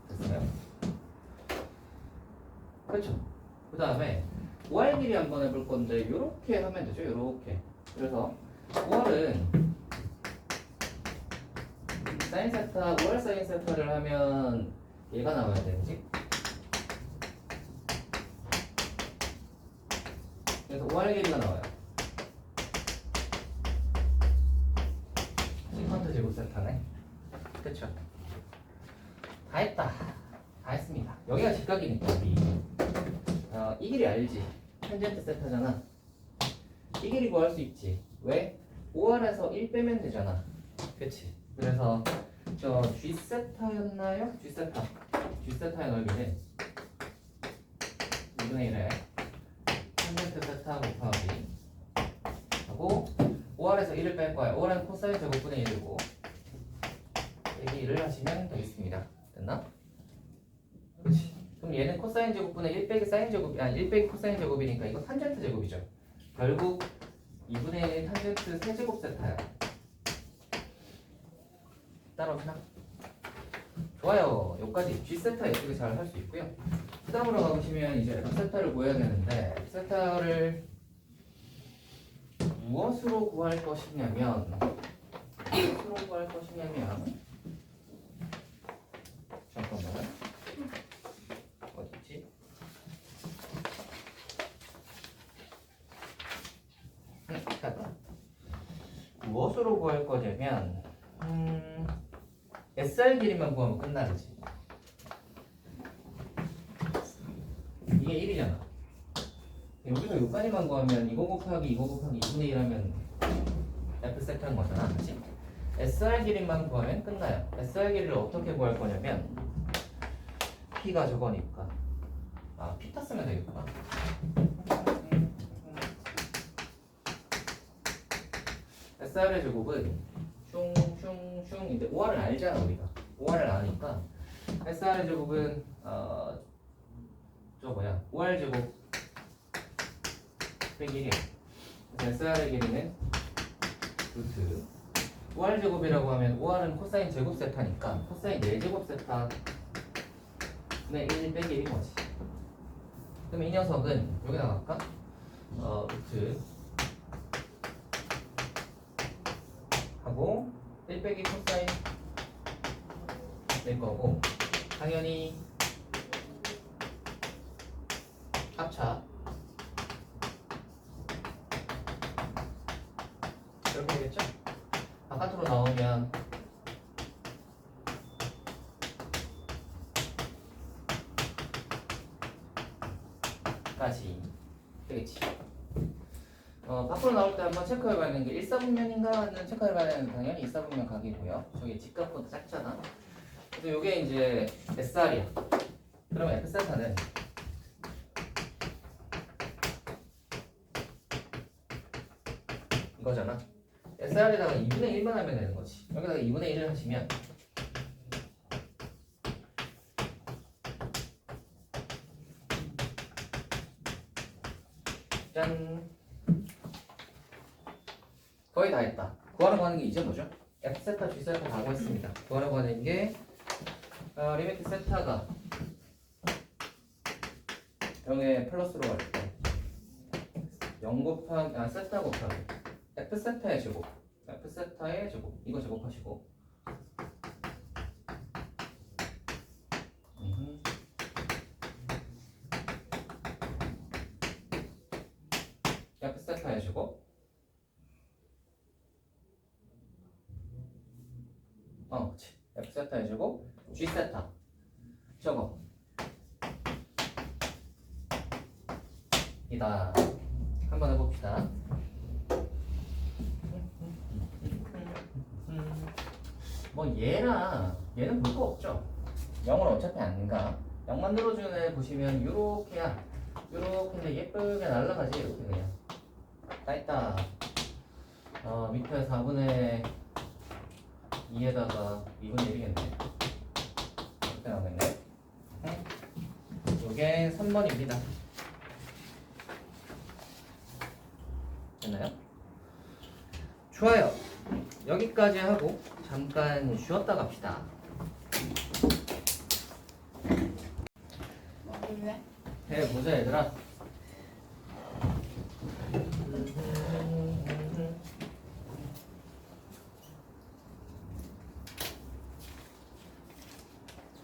됐어요? 그렇죠? 그 다음에 OR 길이 한번 해볼 건데 이렇게 하면 되죠. 이렇게. 그래서 OR은 사인 세타, OR 사인 세타를 하면 얘가 나와야 되지. 그래서 OR 길이가 나와요. 시컨트 제곱 세타네. 그쵸? 다 했다. 다 했습니다. 여기가 직각이니까 이 길이 알지? 탄젠트 세타잖아. 이 길이 구할 수 있지. 왜? 5R에서 1 빼면 되잖아. 그치? 그래서 저 G세타였나요? G세타의 넓이는 2분의 1에 탄젠트 세타 곱하기 하고 5R에서 1을 뺄 거야. 5R은 코사인 제곱분의 1이고 빼기 1을 하시면 되겠습니다. 됐나? 그렇지. 그럼 얘는 코사인 제곱분의 1 빼기 사인 제곱, 1 빼기 코사인 제곱이니까 이거 탄젠트 제곱이죠. 결국 2분의 1 탄젠트 세제곱 세타야. 따라오시나? 좋아요. 여기까지 G세타 예쁘게 잘 할 수 있고요. 그 다음으로 가보시면 이제 F세타를 구해야 되는데 F세타를 무엇으로 구할 것이냐면 잠깐만 어딨지? 찾았다. 무엇으로 구할 거냐면 SR 길이만 구하면 끝나지. 이게 1이잖아. 여기서 여기까지만 구하면 이거 곱하기 2분의 1 하면 F세타인 거잖아. 그치? SR 길이만 구하면 끝나요. SR 길이를 어떻게 구할 거냐면 P가 저거니까 P 탔으면 되겠구나. SR의 제곱은 슝슝슝인데 5R을 알잖아. 우리가 5R을 아니까 SR의 제곱은 저 뭐야 5R 제곱 빼기 1이야. 그래서 SR의 길이는 루트 5R 제곱이라고 하면 5R은 코사인 제곱 세타니까 코사인 4제곱 세타는 1 빼기 1인 거지. 그럼 이 녀석은 여기다 갈까? 루트 하고 1 빼기 코사인 될 거고 당연히 합차 이렇게 되겠죠? 바깥으로 나오면 까지 되겠지. 밖으로 나올 때 한번 체크해봐야 되는 게 1사분면인가는 체크해봐야 되는 게 당연히 2사분면 각이고요. 저기 직각보다 작잖아. 그래서 이게 이제 SR이야. 그러면 F세타는 이거잖아. SR에다가 2분의 1만 하면 되는 거지. 여기다가 2분의 1을 하시면 짠! 거의 다 했다. 구하라고 하는 게 이제 뭐죠? F세타, G세타 다 구했습니다. 구하라고 하는 게 리미트 세타가 0에 플러스로 갈 때 0 곱하기 세타 곱하기 F세타의 제곱 F세타의 제곱 이거 제곱하시고 F세타의 제곱 그치 F세타의 제곱 G세타 저거 이다. 한번 해봅시다. 뭐 얘는 볼 거 없죠. 0을 어차피 안 가. 0 만들어주는 애 보시면 요렇게야. 요렇게 예쁘게 날라가지. 이렇게 그냥 다 했다. 밑에 4분의 2에다가 2분의 1이겠네. 이렇게 나오겠네. 요게 3번입니다. 됐나요? 좋아요. 여기까지 하고 잠깐 쉬었다 갑시다. 왜? 해보자 얘들아.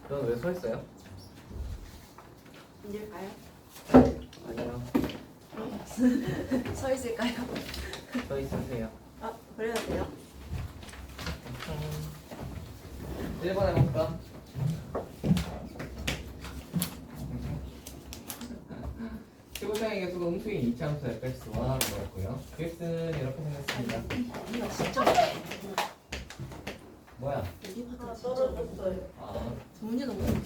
넌 왜 서 있어요? 이제 가요? 아니요. 서 있을까요? 서 있으세요. 그래야 돼요? 1번 해볼까? 시고장의 개수가 음수인 2차함수 fx와 그거였고요. qx는 이렇게 생겼습니다. 이거 진짜 뭐야? 여기 파트 진짜 떨어졌어요. 문제 너무 어려워.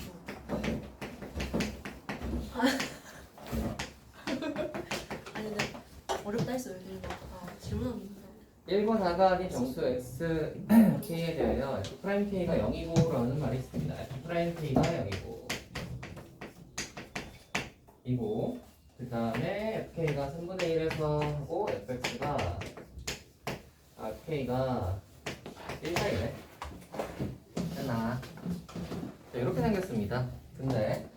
아니 근데 어렵다 했어요. 질문하기 힘들어. 1번 사각이 정수 x k에 대하여 f'k가 0이고 라는 말이 있습니다. f'k가 0이고 이고 그 다음에 fk가 3분의 1에서 하고 fx가 k가 1 사이네. 됐나? 자, 이렇게 생겼습니다. 근데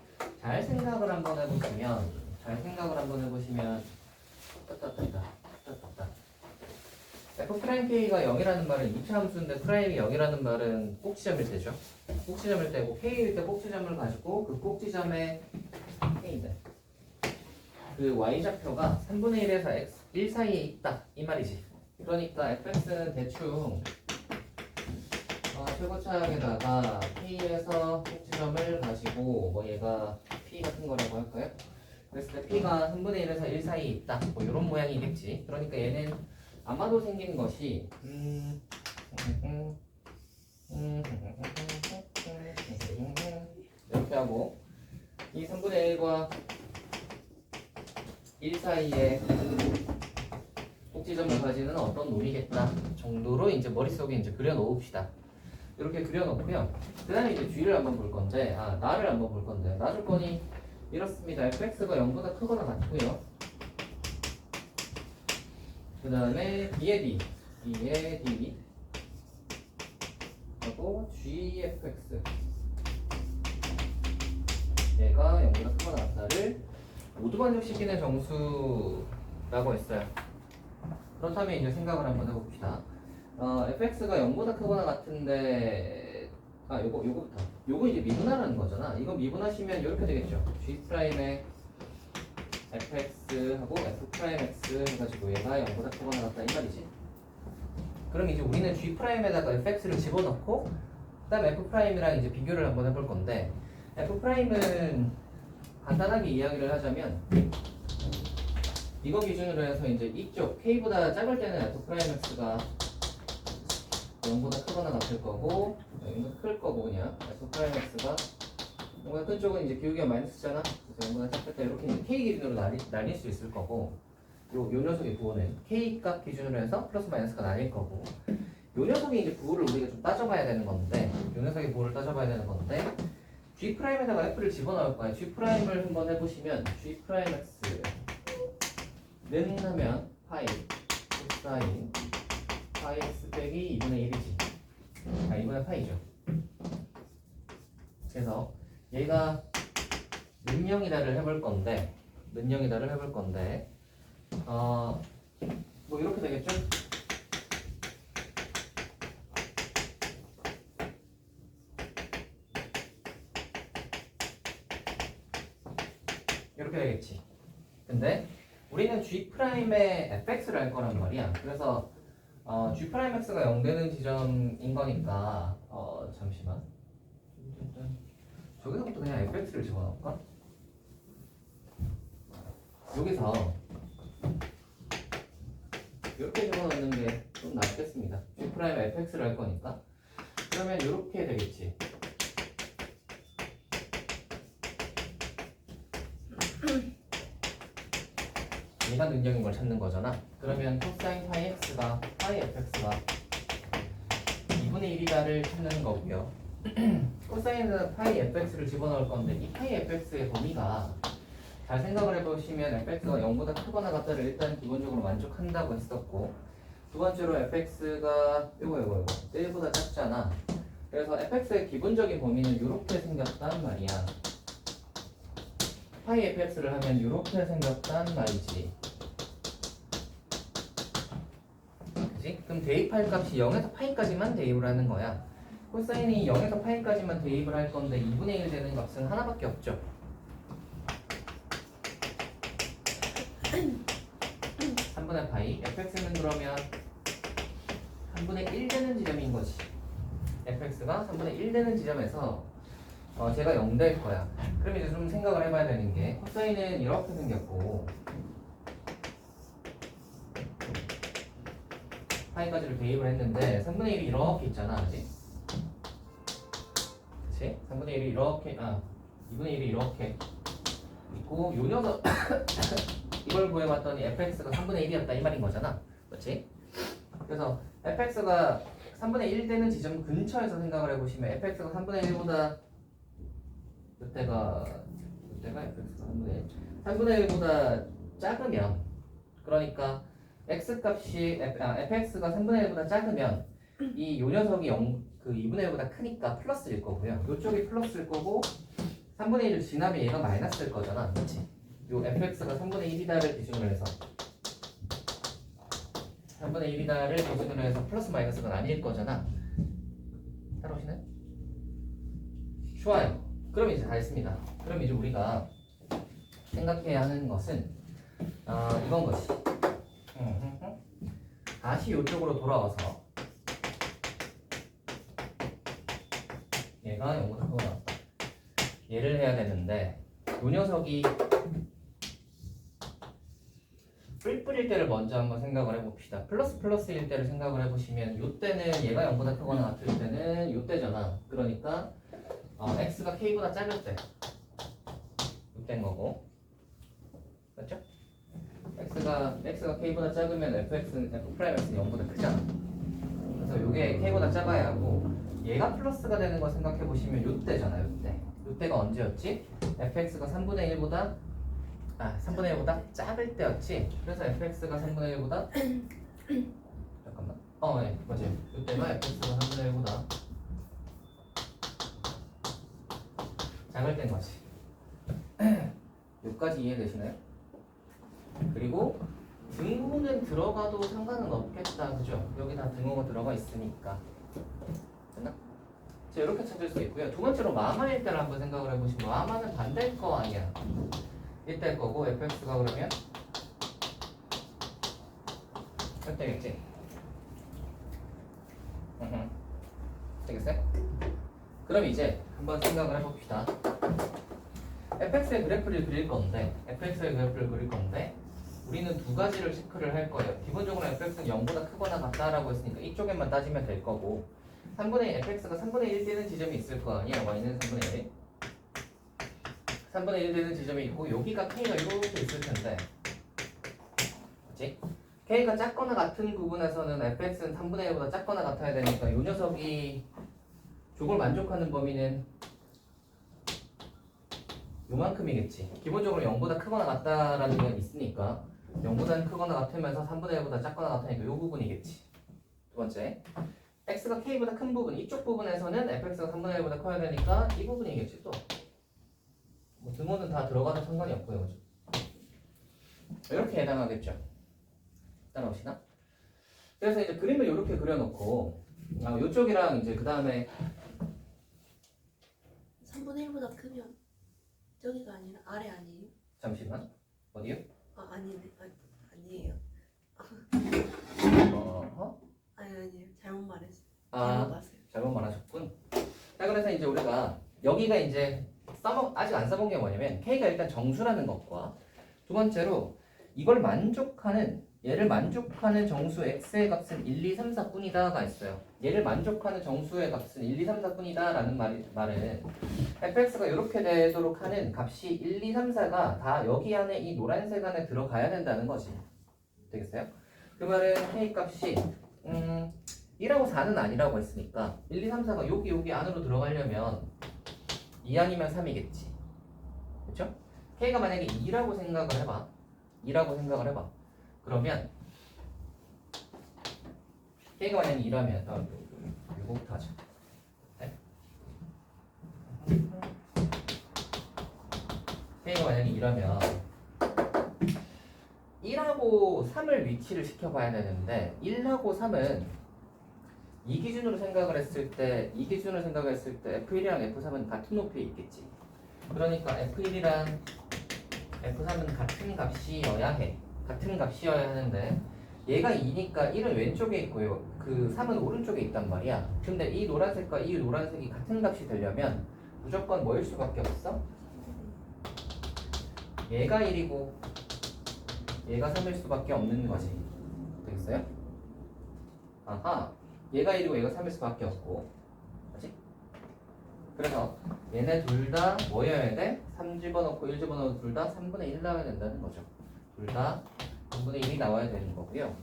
잘 생각을 한번 해보시면 f'k가 0이라는 말은 2차 함수인데 프라임이 0이라는 말은 꼭지점일 때죠. 꼭지점일 때고 k일 때 꼭지점을 가지고 그 꼭지점에 k인데 그 y좌표가 3분의 1에서 x 1 사이에 있다 이 말이지. 그러니까 fx는 대충 최고차항에다가 p에서 꼭지점을 가지고 뭐 얘가 p 같은 거라고 할까요? 그랬을 때 p가 3분의 1에서 1 사이에 있다 뭐 이런 모양이겠지. 그러니까 얘는 아마도 생긴 것이 이렇게 하고 이 3분의 1과 1 사이에 꼭지점을 가지는 어떤 놈이겠다 정도로 이제 머릿속에 이제 그려놓읍시다. 이렇게 그려놓고요. 그 다음에 이제 G를 한번 볼 건데, 나를 한번 볼 건데, 나 줄 거니 이렇습니다. fx가 0보다 크거나 같고요. 그 다음에 B의 D 하고 GFX 얘가 0보다 크거나 같다를 모두 반영시키는 정수라고 했어요. 그렇다면 이제 생각을 한번 해봅시다. fx가 0보다 크거나 같은데 요거부터. 요거 이제 미분하라는 거잖아. 이거 미분하시면 이렇게 되겠죠. G 프라임의 fx하고 f 프라임 x 해가지고 얘가 0보다 크거나 같다 이 말이지. 그럼 이제 우리는 G 프라임에다가 fx를 집어넣고 그다음에 f 프라임이랑 이제 비교를 한번 해볼 건데 f 프라임은 간단하게 이야기를 하자면 이거 기준으로 해서 이제 이쪽 k보다 작을 때는 f 프라임 x가 0보다 크거나 같을 거고 0보다 클 거고 그냥 f 프라임 x가 0보다 큰 쪽은 이제 기울기가 마이너스잖아. 그래서 0보다 작겠다 이렇게 이제 k 기준으로 나뉠 수 있을 거고 요 녀석의 부호는 k 값 기준으로 해서 플러스 마이너스가 나뉠 거고 요 녀석이 이제 부호를 우리가 좀 따져봐야 되는 건데 요 녀석의 부호를 따져봐야 되는 건데 g 프라임에다가 f를 집어넣을 거야. g 프라임을 한번 해보시면 g 프라임 x는 하면 파이 코사인 파이 x 빼기 2분의 1이지. 2분의 파이죠. 그래서 얘가 는영이다를 해볼 건데 뭐 이렇게 되겠죠? 이렇게 되겠지. 근데 우리는 G 프라임의 fx를 할 거란 말이야. 그래서 G 프라임 x가 0 되는 지점인 거니까 잠시만. 저기서부터 그냥 fx를 집어넣을까? 여기서 이렇게 집어넣는 게 좀 낫겠습니다. G 프라임 fx를 할 거니까. 그러면 이렇게 되겠지. 얘가 능력인 걸 찾는 거잖아. 그러면 코사인 파이 x가 파이 fx가 2분의 1이다를 찾는 거고요. 코사인은 파이 fx를 집어넣을 건데 이 파이 fx의 범위가 잘 생각을 해보시면 fx가 0보다 크거나 같다를 일단 기본적으로 만족한다고 했었고 두 번째로 fx가 이거 1보다 작잖아. 그래서 fx의 기본적인 범위는 이렇게 생겼단 말이야. 파이 fx를 하면 이렇게 생겼단 말이지. 그치? 그럼 대입할 값이 0에서 파이까지만 대입을 하는 거야. 코사인이 0에서 파이까지만 대입을 할 건데 2분의 1 되는 값은 하나밖에 없죠. 3분의 파이 fx는 그러면 3분의 1 되는 지점인 거지. fx가 3분의 1 되는 지점에서 제가 0 될 거야. 그럼 이제 좀 생각을 해봐야 되는 게 코사인은 이렇게 생겼고 파이까지를 대입을 했는데 3분의 1이 이렇게 있잖아, 그치? 그치? 3분의 1이 이렇게 2분의 1이 이렇게 있고 요 녀석 이걸 구해봤더니 fx가 3분의 1이었다 이 말인 거잖아, 그렇지? 그래서 fx가 3분의 1 되는 지점 근처에서 생각을 해보시면 fx가 3분의 1보다 이때가 fx가 3분의 1보다 작으면 그러니까 x 값이 fx가 3분의 1보다 작으면 이 요 녀석이 2분의 1보다 크니까 플러스일 거고요. 이쪽이 플러스일 거고 3분의 1을 지나면 얘가 마이너스일 거잖아, 그렇지? 요 fx가 3분의 1이다를 기준으로 해서 3분의 1이다를 기준으로 해서 플러스 마이너스가 아닐 거잖아. 따라오시나요? 좋아요. 그럼 이제 다 했습니다. 그럼 이제 우리가 생각해야 하는 것은 이건 것이 다시 이쪽으로 돌아와서 얘가 0보다 크거나 같다. 얘를 해야 되는데 요 녀석이 뿔뿔일 때를 먼저 한번 생각을 해봅시다. 플러스일 때를 생각을 해보시면 요 때는 얘가 0보다 크거나 같을 때는 요 때잖아. 그러니까 x가 k보다 작을 때 요때인 거고, 맞죠? x가 k보다 작으면 f 프라임 x는 0보다 크잖아. 그래서 요게 k보다 작아야 하고 얘가 플러스가 되는 거 생각해 보시면 요때잖아. 요때가 언제였지? fx가 3분의 1보다 작을 때였지. 그래서 fx가 3분의 1보다 잠깐만. 네, 맞아요. 요때가 fx가 3분의 1보다 작을 때인 거지. 여기까지 이해되시나요? 그리고 등호는 들어가도 상관은 없겠다, 그죠? 여기 다 등호가 들어가 있으니까. 됐나? 자, 이렇게 찾을 수 있고요. 두 번째로 마마일 때를 한번 생각을 해보시면 마마는 반대일 거 아니야. 이때일 거고 fx가 그러면 이때겠지. 되겠어요? 그럼 이제 한번 생각을 해봅시다. fx의 그래프를 그릴 건데 우리는 두 가지를 체크를 할 거예요. 기본적으로 fx는 0보다 크거나 같다라고 했으니까 이쪽에만 따지면 될 거고 3분의 1, fx가 3분의 1 되는 지점이 있을 거 아니야. y는 3분의 1 3분의 1 되는 지점이 있고 여기가 k가 이렇게 있을 텐데 그치? k가 작거나 같은 부분에서는 fx는 3분의 1보다 작거나 같아야 되니까 이 녀석이 저걸 만족하는 범위는 요만큼이겠지. 기본적으로 0보다 크거나 같다라는 게 있으니까 0보다 크거나 같으면서 3분의 1보다 작거나 같으니까 이 부분이겠지. 두 번째, x가 k보다 큰 부분, 이쪽 부분에서는 fx가 3분의 1보다 커야 되니까 이 부분이겠지 또. 뭐 등호는 다 들어가도 상관이 없고요. 그죠? 이렇게 해당하겠죠. 따라오시나? 그래서 이제 그림을 이렇게 그려놓고 이쪽이랑 이제 그 다음에 3분의 1보다 크면 저기가 아니라 아래 아니에요? 잠시만 어디요? 아니네. 아니에요. 아니에요. 잘못 말했어요. 잘못 봤어요. 잘못 말하셨군. 자, 그래서 이제 우리가 여기가 이제 아직 안 써본 게 뭐냐면 k가 일단 정수라는 것과 두 번째로 얘를 만족하는 정수 x의 값은 1, 2, 3, 4뿐이다가 있어요. 얘를 만족하는 정수의 값은 1, 2, 3, 4뿐이다 라는 말은 fx가 이렇게 되도록 하는 값이 1, 2, 3, 4가 다 여기 안에 이 노란색 안에 들어가야 된다는 거지. 되겠어요? 그 말은 k 값이 1하고 4는 아니라고 했으니까 1, 2, 3, 4가 여기 안으로 들어가려면 2 아니면 3이겠지. 그렇죠? k가 만약에 2라고 생각을 해봐. 그러면 k가 만약에 2라면 이거부터 하자. 네? k가 만약에 2라면 1하고 3을 위치를 시켜봐야 되는데 1하고 3은 이 기준으로 생각을 했을 때 F1이랑 F3은 같은 높이에 있겠지. 그러니까 F1이랑 F3은 같은 값이어야 하는데 얘가 2니까 1은 왼쪽에 있고요. 그 3은 오른쪽에 있단 말이야. 근데 이 노란색과 이 노란색이 같은 값이 되려면 무조건 뭐일 수밖에 없어? 얘가 1이고 얘가 3일 수밖에 없는 거지. 되겠어요? 아하. 얘가 1이고 얘가 3일 수밖에 없고. 그렇지? 그래서 얘네 둘 다 뭐여야 돼? 3 집어넣고 1 집어넣어도 둘 다 3분의 1 나와야 된다는 거죠. 둘 다 3분의 1이 나와야 되는 거고요.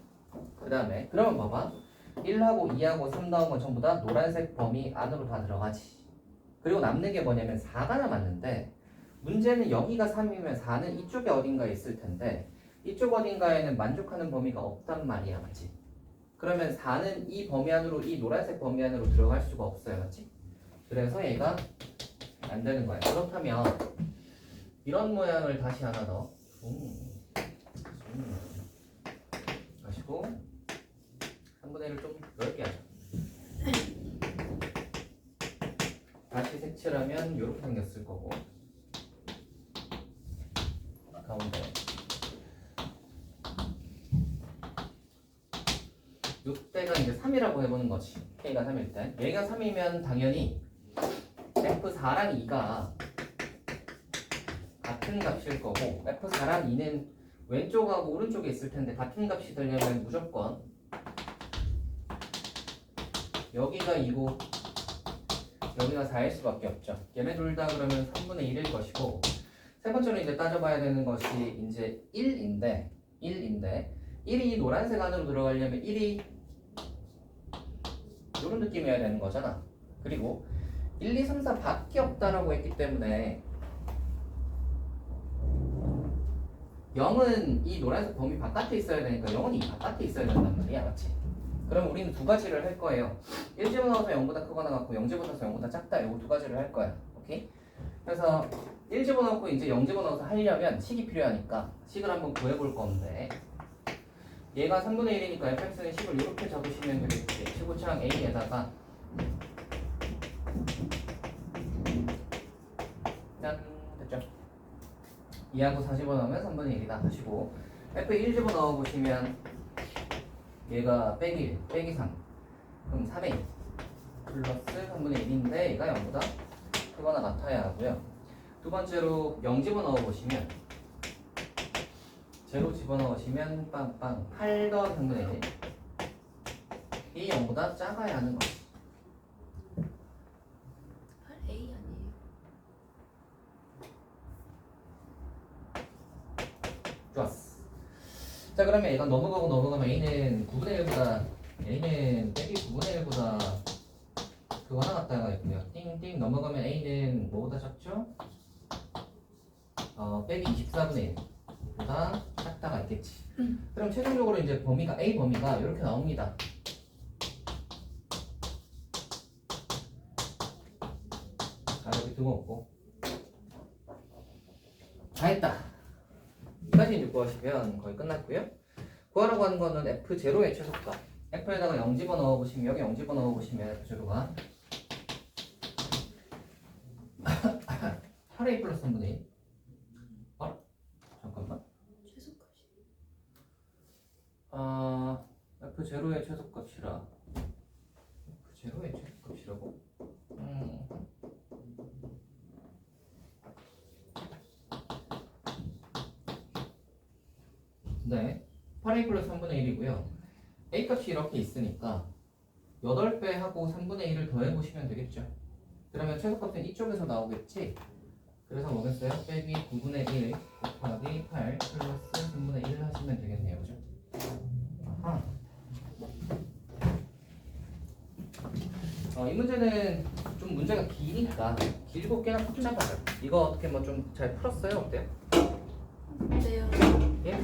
그 다음에 그러면 봐봐. 1하고 2하고 3 나온 건 전부 다 노란색 범위 안으로 다 들어가지. 그리고 남는 게 뭐냐면 4가 남았는데 문제는 여기가 3이면 4는 이쪽에 어딘가에 있을 텐데 이쪽 어딘가에는 만족하는 범위가 없단 말이야. 맞지? 그러면 4는 이 범위 안으로 이 노란색 범위 안으로 들어갈 수가 없어요. 맞지? 그래서 얘가 안 되는 거야. 그렇다면 이런 모양을 다시 하나 더 하시고 3분의 1을 좀 넓게 하자. 다시 색칠하면 이렇게 생겼을 거고 가운데 이때가 이제 3이라고 해보는 거지. k가 3일 때 얘가 3이면 당연히 F4랑 2가 같은 값일 거고 F4랑 2는 왼쪽하고 오른쪽에 있을 텐데 같은 값이 되려면 무조건 여기가 2고 여기가 4일 수밖에 없죠. 얘네 둘 다 그러면 3분의 1일 것이고 세 번째로 이제 따져봐야 되는 것이 이제 1인데 1이 노란색 안으로 들어가려면 1이 이런 느낌이어야 되는 거잖아. 그리고 1, 2, 3, 4 밖에 없다라고 했기 때문에 0은 이 노란색 범위 바깥에 있어야 되니까 0은 이 바깥에 있어야 된단 말이야. 맞지? 그럼 우리는 두 가지를 할 거예요. 1집어넣어서 0보다 크거나 같고 0집어넣어서 0보다 작다. 이거 두 가지를 할 거야. 오케이? 그래서 1집어넣고 이제 0집어넣어서 하려면 식이 필요하니까 식을 한번 구해볼 건데 얘가 3분의 1이니까 fx는 식을 이렇게 적으시면 되겠지. 시구창 a에다가 2하고 4 집어넣으면 3분의 1이다 하시고 F1 집어넣어 보시면 얘가 빼기 1, 빼기 3 그럼 3의 2 플러스 3분의 1인데 얘가 0보다 크거나 같아야 하고요. 두 번째로 0 집어넣어 보시면 제로 집어넣으시면 빵빵 8 더하기 3분의 1이 0보다 작아야 하는 거죠. 8A 아니에요? 좋았어. 자 그러면 이건 넘어가면 A는 9분의 1보다 A는 빼기 9분의 1보다 그거 하나 갖다가 있고요. 띵띵 넘어가면 A는 뭐보다 작죠? 빼기 24분의 1보다 작다가 있겠지. 그럼 최종적으로 이제 범위가 A 범위가 이렇게 나옵니다. 여기 등없고 다 했다. 여기까지 이제 구하시면 거의 끝났고요. 구하라고 하는 거는 F0의 최소값. F에다가 0 집어넣어 보시면 여기 0 집어넣어 보시면 F0가 8A 플러스 3분의 1. 잠깐만. 최소값이. F0의 최소값이라. F0의 최소값이라고? 네. 8A 플러스 3분의 1이고요. A 값이 이렇게 있으니까 8배 하고 3분의 1을 더해보시면 되겠죠. 그러면 최소값은 이쪽에서 나오겠지? 그래서 뭐겠어요? 빼기 9분의 1 곱하기 8 플러스 3분의 1 하시면 되겠네요. 그죠? 아하. 이 문제는 좀 문제가 기니까 길고 꽤나 복잡하죠. 이거 어떻게 뭐 좀 잘 풀었어요? 어때요? 네요. 예?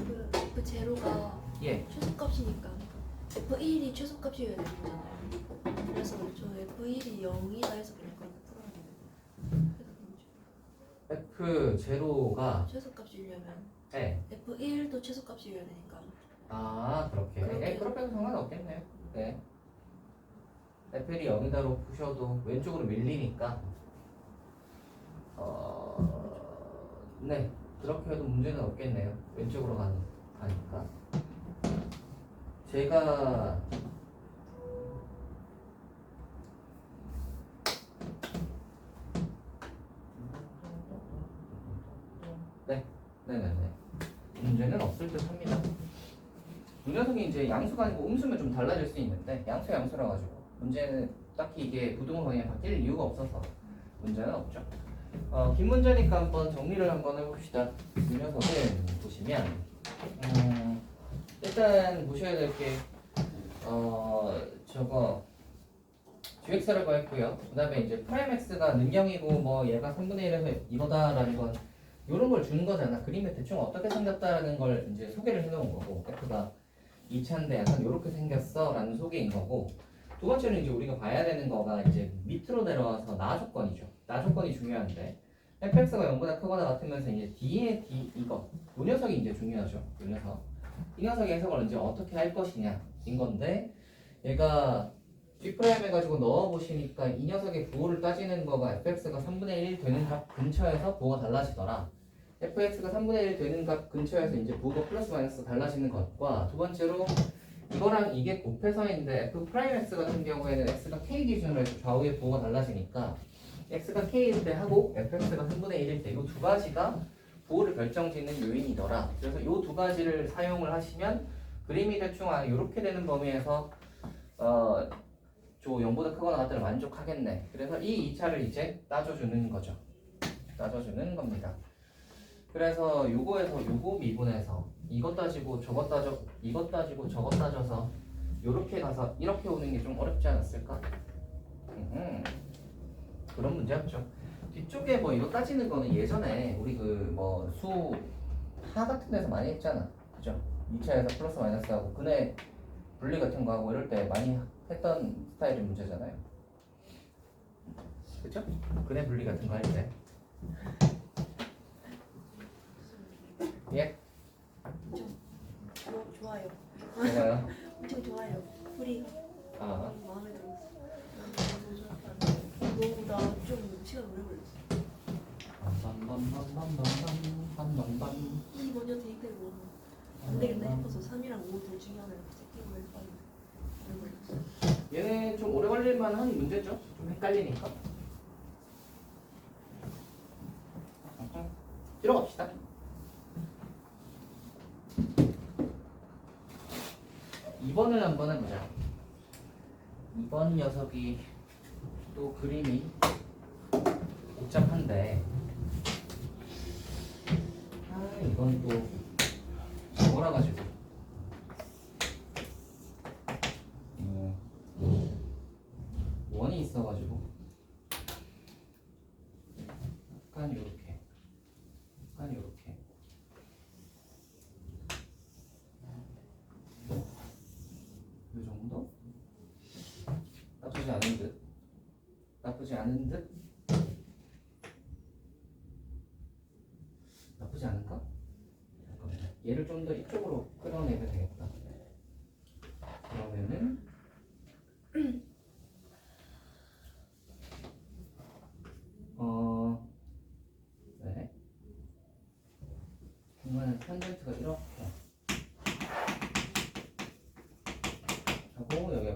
그 제로가 예. 최소값이니까 F1이 최소값이어야 되는 거잖아요. 그래서 저 F1이 0이다 해서 그냥 그렇게 풀었는데 F0가 최소값이려면 네. F1도 최소값이어야 되니까 그렇게. 그렇게. 그렇게 해도 상관없겠네요. 네. F이 0이다로 푸셔도 왼쪽으로 밀리니까 네. 그렇게 해도 문제는 없겠네요. 왼쪽으로 가니까. 제가 네네네. 문제는 없을 듯 합니다. 이 녀석이 이제 양수가 아니고 음수면 좀 달라질 수 있는데 양수라 가지고 문제는 딱히 이게 부등호 방향이 바뀔 이유가 없어서 문제는 없죠. 긴 문제니까 한번 정리를 한번 해봅시다. 이 녀석은 보시면 일단 보셔야 될 게 저거 GX라고 했고요. 그 다음에 이제 프라임 X가 능형이고 뭐 얘가 3분의 1에서 이거다라는 건 이런 걸 주는 거잖아. 그림에 대충 어떻게 생겼다라는 걸 이제 소개를 해놓은 거고 F가 2차인데 약간 이렇게 생겼어 라는 소개인 거고 두 번째는 이제 우리가 봐야 되는 거가 이제 밑으로 내려와서 나 조건이죠. 나 조건이 중요한데 fx가 0보다 크거나 같으면서 이제 d의 d 이거 이 녀석이 이제 중요하죠. 이 녀석의 해석을 이제 어떻게 할 것이냐 인 건데 얘가 G' 해가지고 넣어보시니까 이 녀석의 부호를 따지는 거가 fx가 3분의 1 되는 값 근처에서 부호가 달라지더라. fx가 3분의 1 되는 값 근처에서 이제 부호가 플러스 마이너스 달라지는 것과 두 번째로 이거랑 이게 곱해서인데 f'x 같은 경우에는 x가 k 기준으로 해서 좌우의 부호가 달라지니까 x가 k일 때 하고 fx가 3분의 1일 때 이 두 가지가 부호를 결정짓는 요인이더라. 그래서 이 두 가지를 사용을 하시면 그림이 대충 이렇게 되는 범위에서 저 0보다 크거나 같다를 만족하겠네. 그래서 이 2차를 이제 따져주는 거죠. 따져주는 겁니다. 그래서 요거에서 요거 미분해서 이것 따지고 저것 따져 이것 따지고 저것 따져서 요렇게 가서 이렇게 오는 게 좀 어렵지 않았을까? 그런 문제였죠. 뒤쪽에 뭐 이거 따지는 거는 예전에 우리 그 뭐 수 하 같은 데서 많이 했잖아. 그죠? 2차에서 플러스 마이너스 하고 근해 분리 같은 거 하고 이럴 때 많이 했던 스타일의 문제잖아요. 그죠? 근해 분리 같은 거 할 때. 예? 좋아요. 제가요? 엄청 좋아요. 우리 마음에 들었어. 너무 나 좀 시간 오래 걸렸어. 빰빰빰빰빰빰빰빰빰빰. 이 먼저 대입해보고 안 되겠다 싶어서 3이랑 5 둘 중에 하나를 새끼고 했더니 얘네 좀 오래 걸릴 만한 문제죠? 좀 헷갈리니까. 들어갑시다. 2번을 한번 해보자. 2번 녀석이 또 그림이 복잡한데, 이건 또 몰아가지고 원이 있어가지고 약간 요렇게 이 정도? 나쁘지 않은 듯. 나쁘지 않을까? 잠깐만. 얘를 좀 더 이쪽으로 끌어내면 되겠다. 그러면은 네. 그러면 탄젠트가 이렇게 하고 여기가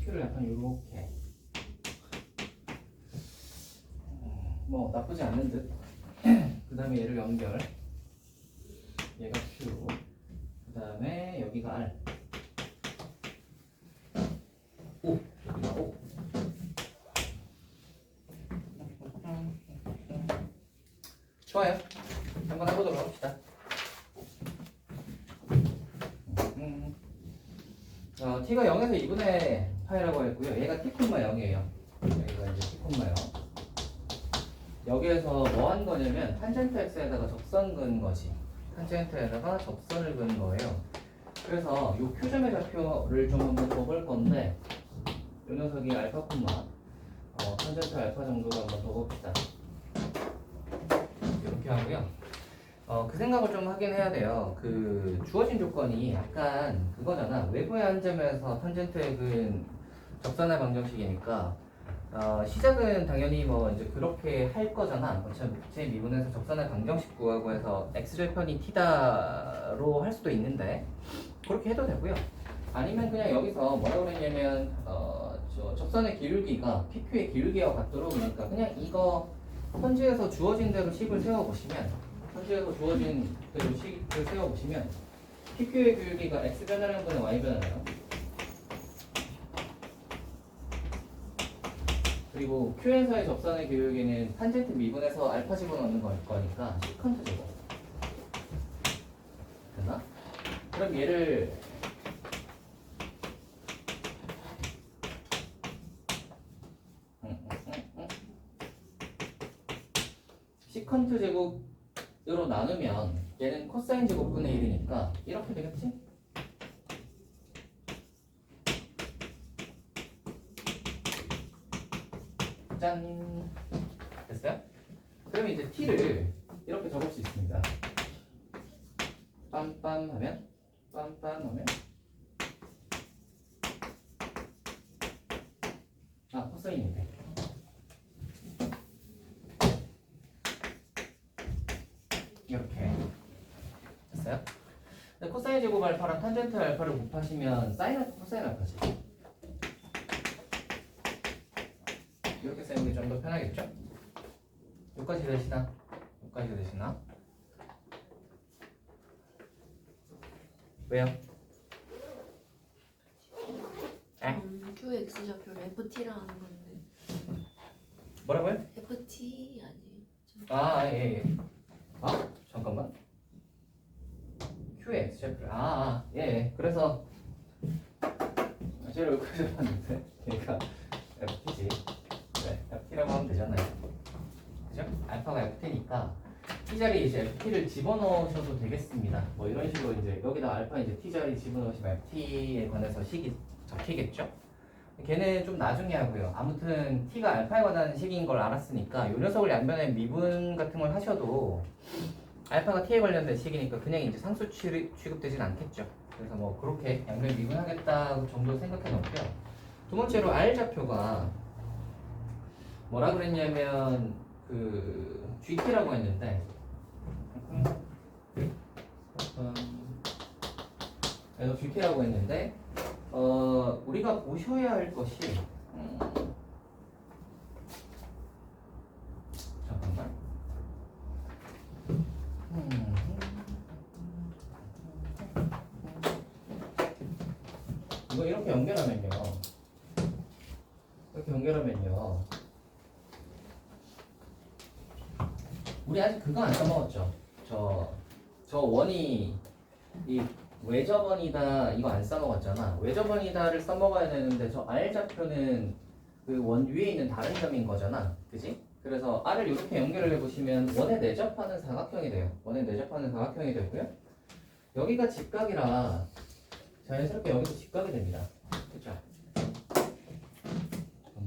Q를 약간 이렇게 뭐 나쁘지 않은 듯. 그 다음에 얘를 연결. 얘가 Q. 그 다음에 여기가 R. O. 여기가 O. 좋아요. 한번 해보도록 합시다. t가 0에서 2분의 파이라고 했고요. 얘가 t, 0이에요. 여기가 이제 t, 0. 여기에서 뭐 한 거냐면 탄젠트 x에다가 접선 그은 거지. 탄젠트에다가 접선을 그은 거예요. 그래서 요 Q점의 좌표를 좀 한번 더 볼 건데, 요 녀석이 알파 콤마 탄젠트 알파 정도로 한번 더 봅시다. 이렇게 하고요. 그 생각을 좀 하긴 해야 돼요. 그 주어진 조건이 약간 그거잖아. 외부의 한 점에서 탄젠트의 그 접선의 방정식이니까 시작은 당연히 뭐 이제 그렇게 할 거잖아. 제 미분에서 접선의 방정식 구하고 해서 x절편이 t다로 할 수도 있는데 그렇게 해도 되고요. 아니면 그냥 여기서 뭐라고 그랬냐면 접선의 기울기가 PQ의 기울기와 같도록, 그러니까 그냥 이거 현지에서 주어진 대로 식을 세워보시면, 식을 세워보시면 PQ의 기울기가 x 변화량 분의 y 변화량, 그리고 Q에서의 접선의 기울기는 탄젠트 미분에서 알파 집어넣는 거니까 시컨트 제곱. 됐나? 그럼 얘를 시컨트 제곱으로 나누면 얘는 코사인 제곱분의 1이니까 이렇게 되겠지? 짠! 됐어요? 그러면 이제 t를 이렇게 적을 수 있습니다. 빰빰하면 코사인인데 이렇게 됐어요? 코사인 제곱 알파랑 탄젠트 알파를 곱하시면 사인 알파 코사인 알파지. 이렇게 쓰는 게 좀 더 편하겠죠? 여기까지 되시나? 왜요? QX 좌표를 FT라 하는 건데 뭐라고요? FT 아니에요? 예. 잠깐만. QX 셰프. 예. 그래서 제가 여기까지 봤는데 그러니까 FT지. 네, FT라고 하면 되잖아요. 그죠? 알파가 FT니까 T 자리에 이제 FT를 집어넣으셔도 되겠습니다. 뭐 이런 식으로 이제 여기다 알파 이제 T 자리 집어넣으시면 FT에 관해서 식이 적히겠죠? 걔는 좀 나중에 하고요. 아무튼 T가 알파에 관한 식인 걸 알았으니까 요 녀석을 양변에 미분 같은 걸 하셔도 알파가 T에 관련된 식이니까 그냥 이제 상수 취급되진 않겠죠. 그래서 뭐 그렇게 양변 미분하겠다 정도 생각해 놓고요. 두 번째로 R 좌표가 뭐라 그랬냐면 그 GT라고 했는데 그래서 GT라고 했는데 우리가 보셔야 할 것이 잠깐만 이거 이렇게 연결하면요 우리 아직 그거 안 써먹었죠. 저 원이 이 외접원이다 이거 안 써먹었잖아. 외접원이다를 써먹어야 되는데 저 R 좌표는 그 원 위에 있는 다른 점인 거잖아. 그지? 그래서 R을 이렇게 연결을 해보시면 원에 내접하는 사각형이 돼요. 원에 내접하는 사각형이 되고요. 여기가 직각이라 자연스럽게 여기도 직각이 됩니다. 그쵸?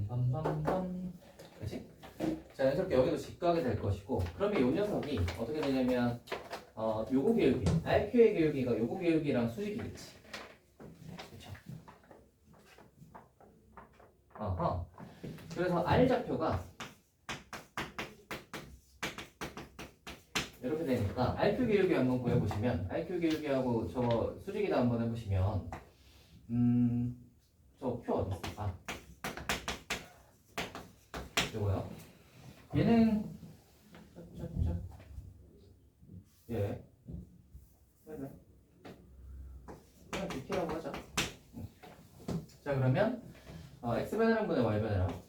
빰빰빰빰 그치? 자연스럽게 여기도 직각이 될 것이고 그러면 이 녀석이 어떻게 되냐면 요거 기울기 RQ의 기울기가 요거 기울기랑 수직이겠지. 그쵸? 어허. 그래서 R 좌표가 이렇게 되니까 RQ 기울기 한번 구해보시면 RQ 기울기하고 저 수직이다 한번 해보시면 저 Q 어디 있어? 이거요. 얘는 예. 그냥 GT라고 하자. 자 그러면 X변이랑 분의 Y변이랑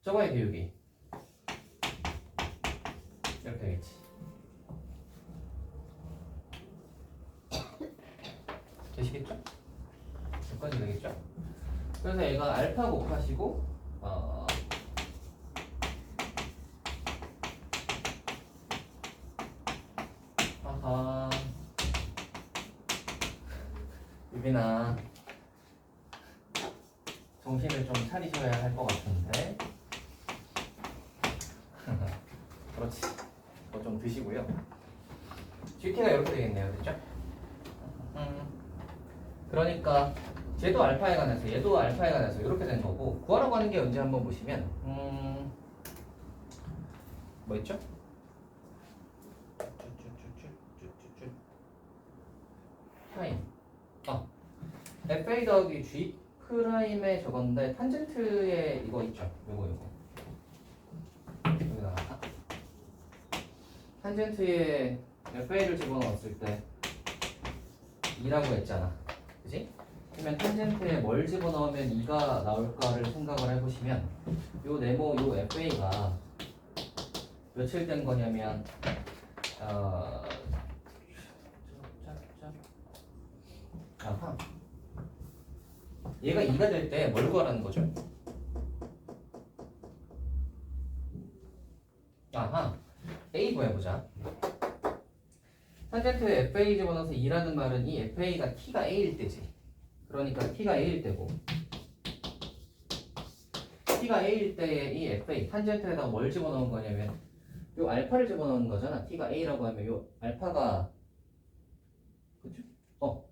저거의 기울기 이렇게 되겠지. 되시겠죠? 여기까지 되겠죠? 그래서 얘가 알파 곱하시고 아하 유빈아 정신을 좀 차리셔야 할 것 같은데 그렇지 뭐 좀 드시고요. GT가 이렇게 되겠네요. 됐죠? 그러니까 쟤도 알파에 관해서 얘도 알파에 관해서 이렇게 된 거고 구하라고 하는 게 언제 한번 보시면 뭐 있죠? 프라임 FA 더하기 G 프라임의 저건데 탄젠트에 이거 있죠? 요거 여기다가 탄젠트에 FA를 집어넣었을 때 2라고 했잖아. 그지? 그러면 탄젠트에 뭘 집어넣으면 2가 나올까를 생각을 해보시면 요 네모 요 FA가 며칠 된 거냐면 아하 얘가 2가 될 때 뭘 구하라는 거죠? 아하 A 구해보자. 탄젠트에 FA 집어넣어서 2라는 말은 이 FA가 T가 A일 때지. 그러니까 T가 A일 때고 T가 A일 때의 이 FA 탄젠트에다가 뭘 집어넣은 거냐면 요 알파를 집어넣은 거잖아. T가 A라고 하면 요 알파가 그쵸?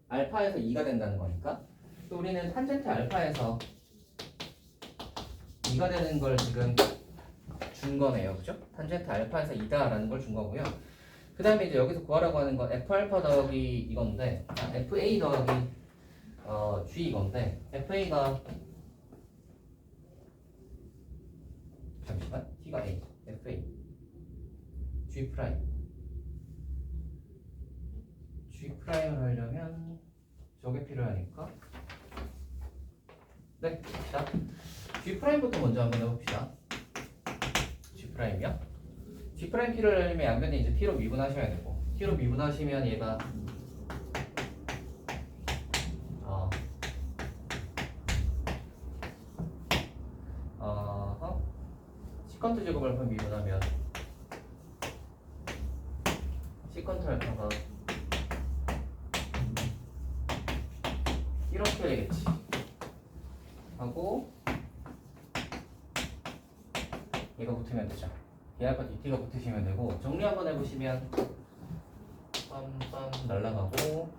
알파에서 2가 된다는 거니까 또 우리는 탄젠트 알파에서 2가 되는 걸 지금 준 거네요. 그죠? 탄젠트 알파에서 2다라는 걸 준 거고요. 그 다음에 이제 여기서 구하라고 하는 건 F알파 더하기 이건데 FA 더하기 G 이건데 FA가 잠시만 T가 A FA G 프라임 G 프라임을 하려면 저게 필요하니까 네, 자 G 프라임부터 먼저 한번 해봅시다. G 프라임이요? G 프라임 T를 하려면 양변에 이제 T로 미분하셔야 되고 T로 미분하시면 얘가 시컨트 제곱 알파 미분하면 시컨트 알파가 이렇게 되겠지 하고 얘가 붙으면 되죠. 얘알파 DT가 붙으시면 되고 정리 한번 해보시면 빰빰 날라가고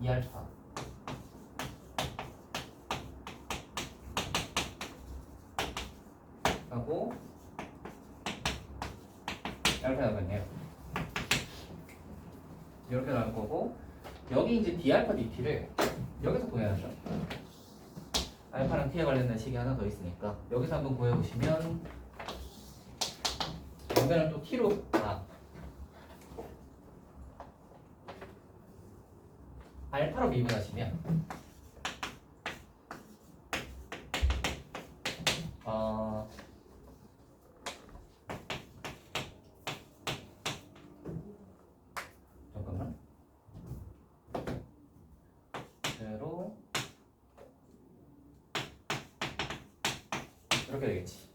2알파 하고 알파 나왔네요. 이렇게 나올 거고 여기 이제 d알파 dt를 여기서 구해야죠. 알파랑 t에 관련된 식이 하나 더 있으니까 여기서 한번 구해보시면 여기는 또 t로 알파로 미분하시면 잠깐만 그대로 이렇게 되겠지.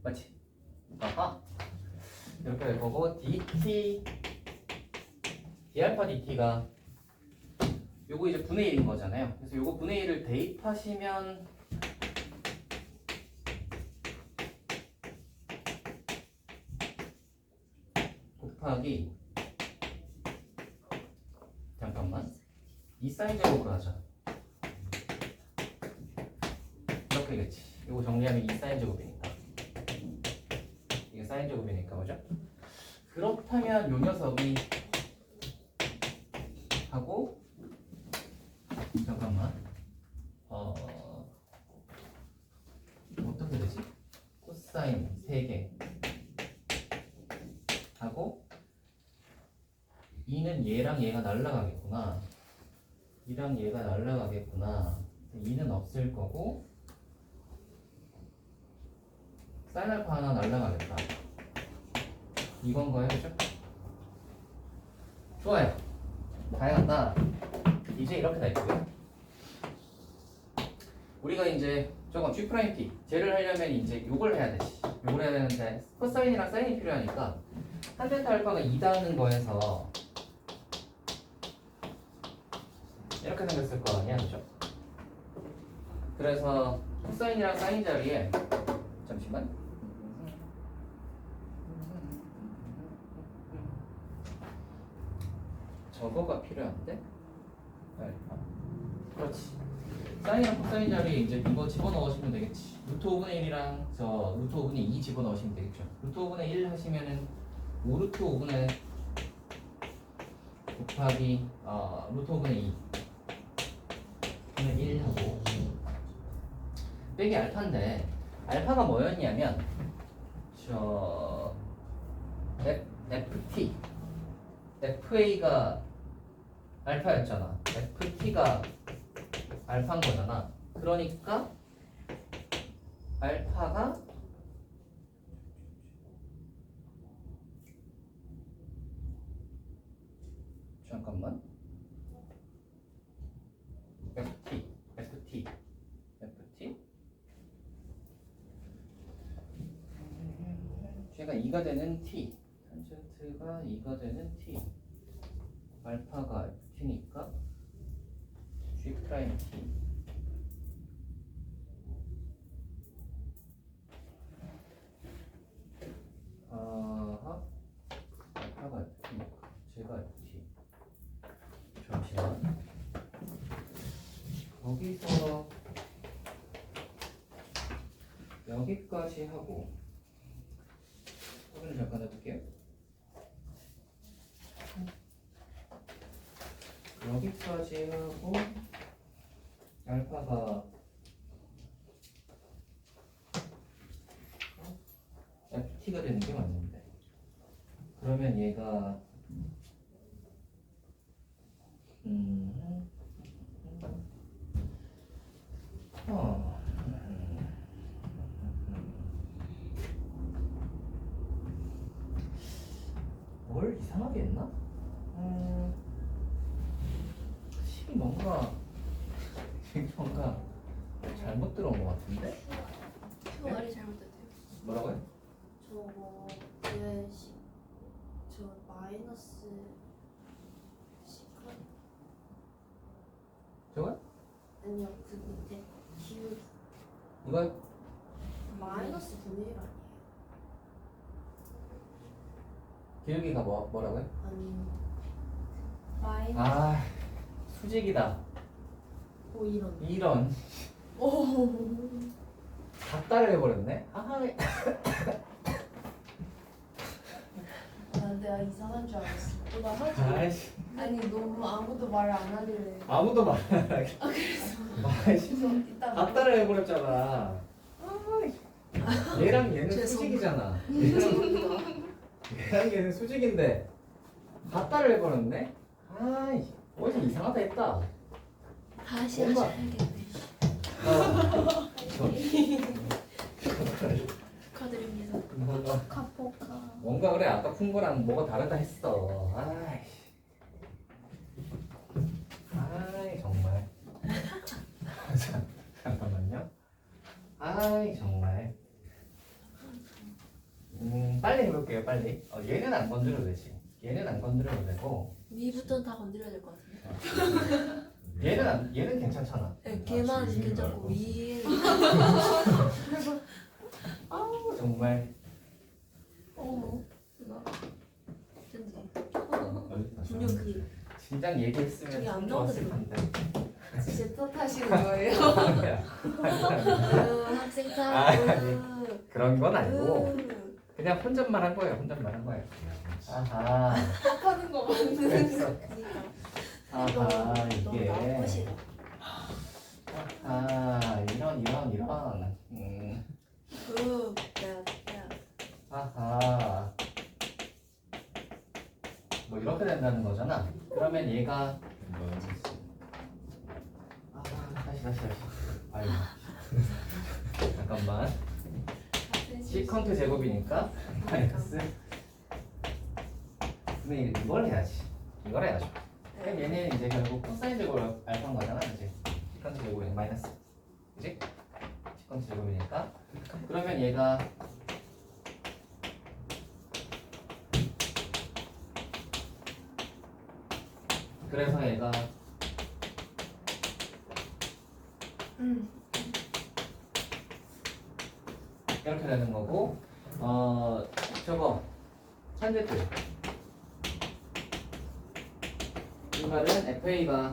맞지? 아하 이렇게 될 거고 dt d알파 dt가 요거 이제 분의 1인 거잖아요. 그래서 요거 분의 1을 대입하시면 곱하기 잠깐만 2사인 제곱으로 하자. 이렇게 되겠지. 요거 정리하면 2사인 제곱이니까 이게 사인 제곱이니까 그죠? 그렇다면 요 녀석이 하고 잠깐만 어떻게 되지? 코사인 3개 하고 2는 얘랑 얘가 날라가겠구나. 2랑 얘가 날라가겠구나. 2는 없을 거고 사인 알파 하나 날라가겠다. 이건가요? 그죠? 좋아요. 다 해간다. 이제 이렇게 됐고요. 우리가 이제 저거 G'P 쟤를 하려면 이제 요걸 해야 되지. 요걸 해야 되는데 코사인이랑 사인이 필요하니까 한 델타 알파가 2다는 거에서 이렇게 생겼을 거 아니야, 그죠? 그래서 코사인이랑 사인 자리에 잠시만. 저거가 필요한데? 알파. 그렇지. 사인이랑 코사인 자리에 이제 이거 집어넣으시면 되겠지. 루트 5분의 1이랑 저 루트 5분의 2 집어넣으시면 되겠죠. 루트 5분의 1 하시면은 5루트 5분의 곱하기 루트 5분의 2 분의 1 하고 빼기 알파인데 알파가 뭐였냐면 저 FT FA가 알파였잖아. FT가 알파인 거잖아. 그러니까 알파가 잠깐만 FT 제가 2가 되는 T 탄젠트가 2가 되는 T 알파가 T니까 G 프라임 T 아하 알파가 T니까 제가 T 잠시만 거기서 여기까지 하고 확인을 잠깐 해볼게요. 여기까지 하고 알파가 FT가 되는 게 맞는데 그러면 얘가 뭘 이상하게 했나? 식이 뭔가 잘못 들어온 것 같은데? 표 말이 잘못됐대요. 뭐라고요? 저거 저 마이너스 10칸? 저거요? 아니요 그 밑에 기울기 이거요? 마이너스 분의 1 아니에요? 기울기가 뭐라고요? 아니 마이너스 아 수직이다. 오 이런 이런 닭다를 해버렸네. 아 내가 이상한 줄 알았어. 나 하지. 아이씨 아니 너무 아무도 말을 안 하길래. 아무도 말 안 하게. 아 그래서 아이씨 이따 닭다를 해버렸잖아. 얘랑 얘는 죄송. 수직이잖아. 죄송합니다. 얘랑 얘는 수직인데 닭다를 해버렸네. 아이 어디서 이상하다 했다. 다시 뭔가- 하셔야겠네. 축하드립니다. 카포카. 뭔가 그래 아까 푼 거랑 뭐가 다르다 했어. 아이 정말. 잠깐만요. 아이 정말. 빨리 해볼게요 빨리. 얘는 안 건드려도 되지. 얘는 안 건드려도 되고. 위부터는 다 건드려야 될 것 같은데. 얘는 괜찮잖아. 네, 걔만 주신 괜찮고 줄 알고. 위에 아우 정말. 어머. 어쩐지 다시 분명 한번 그 진작 얘기했으면 저기 안 참 좋았을 나오는데. 텐데. 제 탓하시는 거예요? 아니야. 학생 아니. 탓. 그런 건 아니고 그냥 혼잣말 한 거예요. 혼잣말 한 거예요. 아하. 하는 거 맞는. 그래서 그러니까 아하 너무 이게. 나쁘시다. 아 이런. 그 야. 아하. 뭐 이렇게 된다는 거잖아. 그러면 얘가 다시. 아유. 잠깐만. 시컨트 제곱이니까 마이너스. 근데 이걸 해야지. 이걸 해야죠. 그럼 얘는 이제 결국 코사인 제곱 알파인 거잖아, 그지? 시컨트 제곱이니까 마이너스, 그지? 시컨트 제곱이니까. 그러면 얘가 그래서 얘가 이렇게 되는 거고, 저거 찬제트 이 말은 FA가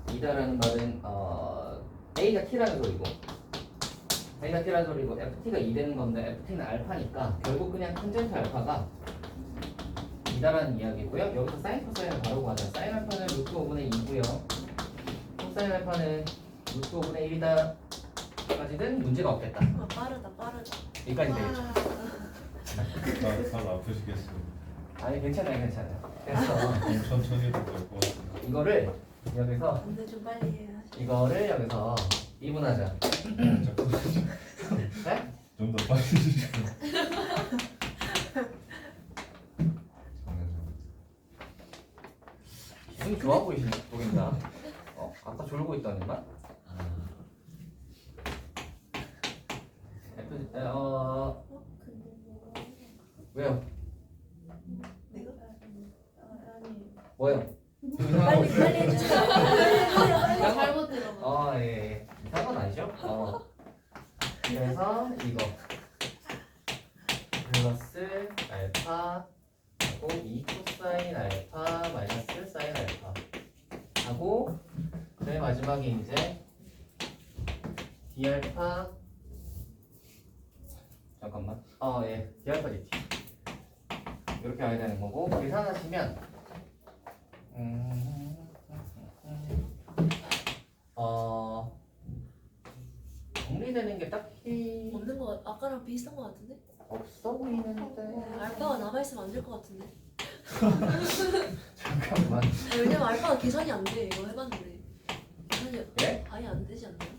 2다라는 말은 A가 T라는 소리고 A가 T라는 소리고 FT가 2 되는 건데 FT는 알파니까 결국 그냥 탄젠트 알파가 2다라는 이야기고요. 여기서 사인 코사인을 바로 구하자. 사인 알파는 루트 5분의 2고요. 코사인 알파는 루트 5분의 1이다 까지는 문제가 없겠다. 빠르다. 여기까지 되겠죠. 살 아프시겠어요. 아니 괜찮아요. 그래서 천천히 해도 될 것 같아요. 이거를 여기서 근데 좀 빨리 해. 이거를 여기서 이분하자. 네? 좀 더 빨리 해주세요. 기분이 좋아 보인다. 아까 졸고 있다니만? 왜요? 내가? 뭐요? 빨리 해주세요. 빨리. 잘못 들어봐. 예. 이상한 건 아니죠? 그래서 이거 플러스 알파 하고 2 코사인 알파 마이너스 사인 알파 하고 맨 마지막에 이제 d 알파 잠깐만 d 알파 dt 이렇게 와야 되는 거고 계산하시면 정리되는 게 딱히 없는 거 아까랑 비슷한 거 같은데? 없어 보이는데 알파가 남아 있으면 안 될 것 같은데. 잠깐만 왜냐면 알파가 계산이 안 돼. 이거 해봤는데 계산이 예? 아예 안 되지 않나요?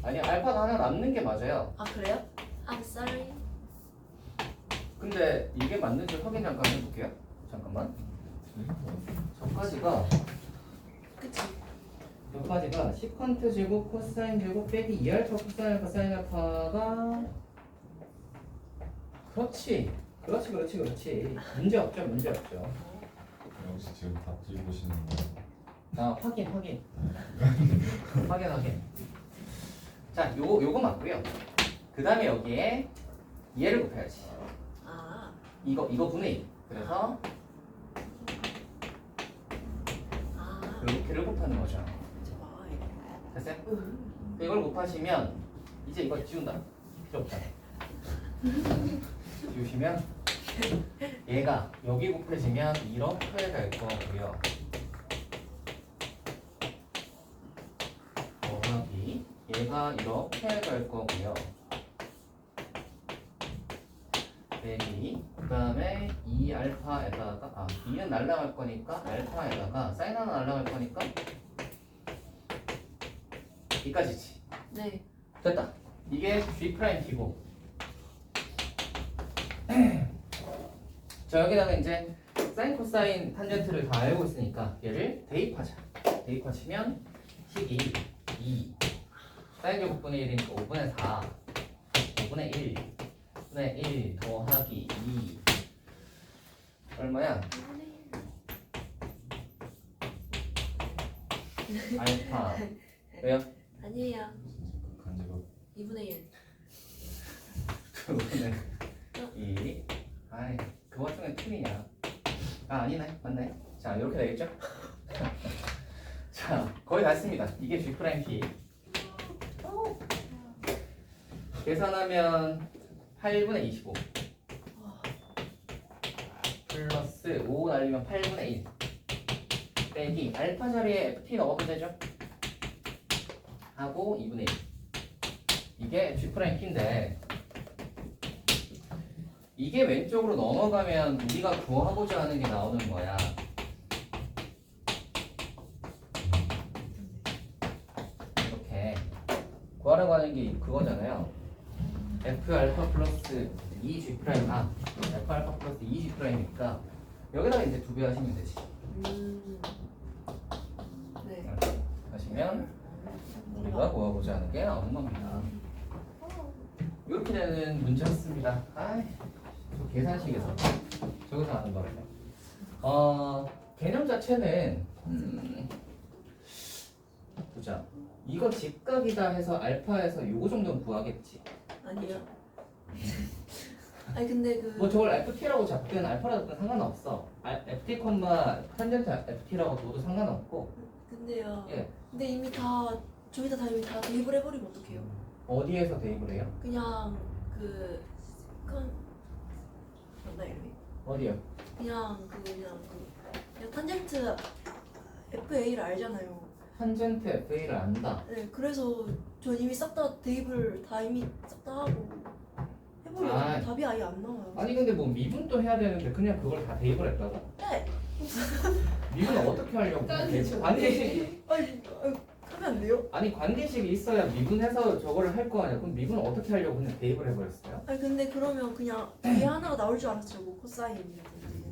아니 알파가 하나 남는 게 맞아요. 아 그래요? I'm sorry. 근데 이게 맞는지 확인 잠깐 해볼게요. 잠깐만. 저까지가 시컨트 제곱 코사인 제곱 빼기 2알파 코사인 알파 사인 알파가 그렇지. 문제 없죠. 역시 지금 다 찍으시는 거예요. 확인. 자, 요거 맞고요. 그 다음에 여기에 얘를 곱해야지. 아 이거 분의 1. 그래서 아, 이렇게를 곱하는 거죠. 저 됐어요? 이걸 곱하시면 이제 이거 지운다. 필요 없잖아. 지우시면 얘가 여기 곱해지면 이렇게 갈 거고요. 더하기 얘가 이렇게 갈 거고요. 빼기 그 다음에 2알파에다가 b는 날라갈 거니까 알파에다가 사인 하나 날라갈 거니까 이까지지. 네. 됐다. 이게 G'T고 자 여기다가 이제 사인 코사인 탄젠트를 다 알고 있으니까 얘를 대입하자. 대입하시면 식이 2 사인 제곱분의 1이니까 5분의 4 5분의 1 분의 1 더하기 2 얼마야? 알파 왜요? 아니에요. 간지럽. 2분의 1. 2분의 2 아이 그 와중에 틀리냐? 아니네 맞네. 자 이렇게 되겠죠? 자 거의 다 했습니다. 이게 G'P 계산하면 8분의 25 플러스 5 날리면 8분의 1 빼기 알파 자리에 FT 넣어도 되죠? 하고 2분의 1 이게 G'P인데 이게 왼쪽으로 넘어가면 우리가 구하고자 하는 게 나오는 거야. 이렇게 구하라고 하는 게 그거잖아요. F 알파 플러스 2G F 알파 플러스 2G이니까 여기다가 이제 2배 하시면 되지. 네. 이렇게 하시면 우리가 구하고자 하는 게 나오는 겁니다. 이렇게 되는 문제였습니다. 아이, 저 계산식에서 저기서 하는 거예요. 개념 자체는 보자. 이거 직각이다 해서 알파에서 요거 정도는 구하겠지. 아니요. 아니 근데 그 뭐 저걸 FT라고 잡든 알파라고 잡든 상관없어. FT 콤마 탄젠트 FT라고 둬도 상관없고. 근데요. 예. 근데 이미 다 저희다 다 이미 다 대입을 해버리면 어떡해요? 어디에서 대입을 해요? 그냥 그 맞나 이름이? 어디요? 그냥 탄젠트 FA를 알잖아요. 탄젠트 FA를 안다. 네, 그래서 전 이미 싹 다 대입을 다 이미 싹 다 하고 해버려요. 아. 답이 아예 안 나와요. 아니 근데 뭐 미분도 해야 되는데 그냥 그걸 다 대입을 했다고? 네. 미분 어떻게 하려고? 관계식 아니 하면 안 돼요? 아니 관계식이 있어야 미분해서 저거를 할 거 아니야. 그럼 미분 어떻게 하려고 그냥 대입을 해버렸어요? 아니 근데 그러면 그냥 뒤에 하나가 나올 줄 알았어요. 뭐 코사인이라든지.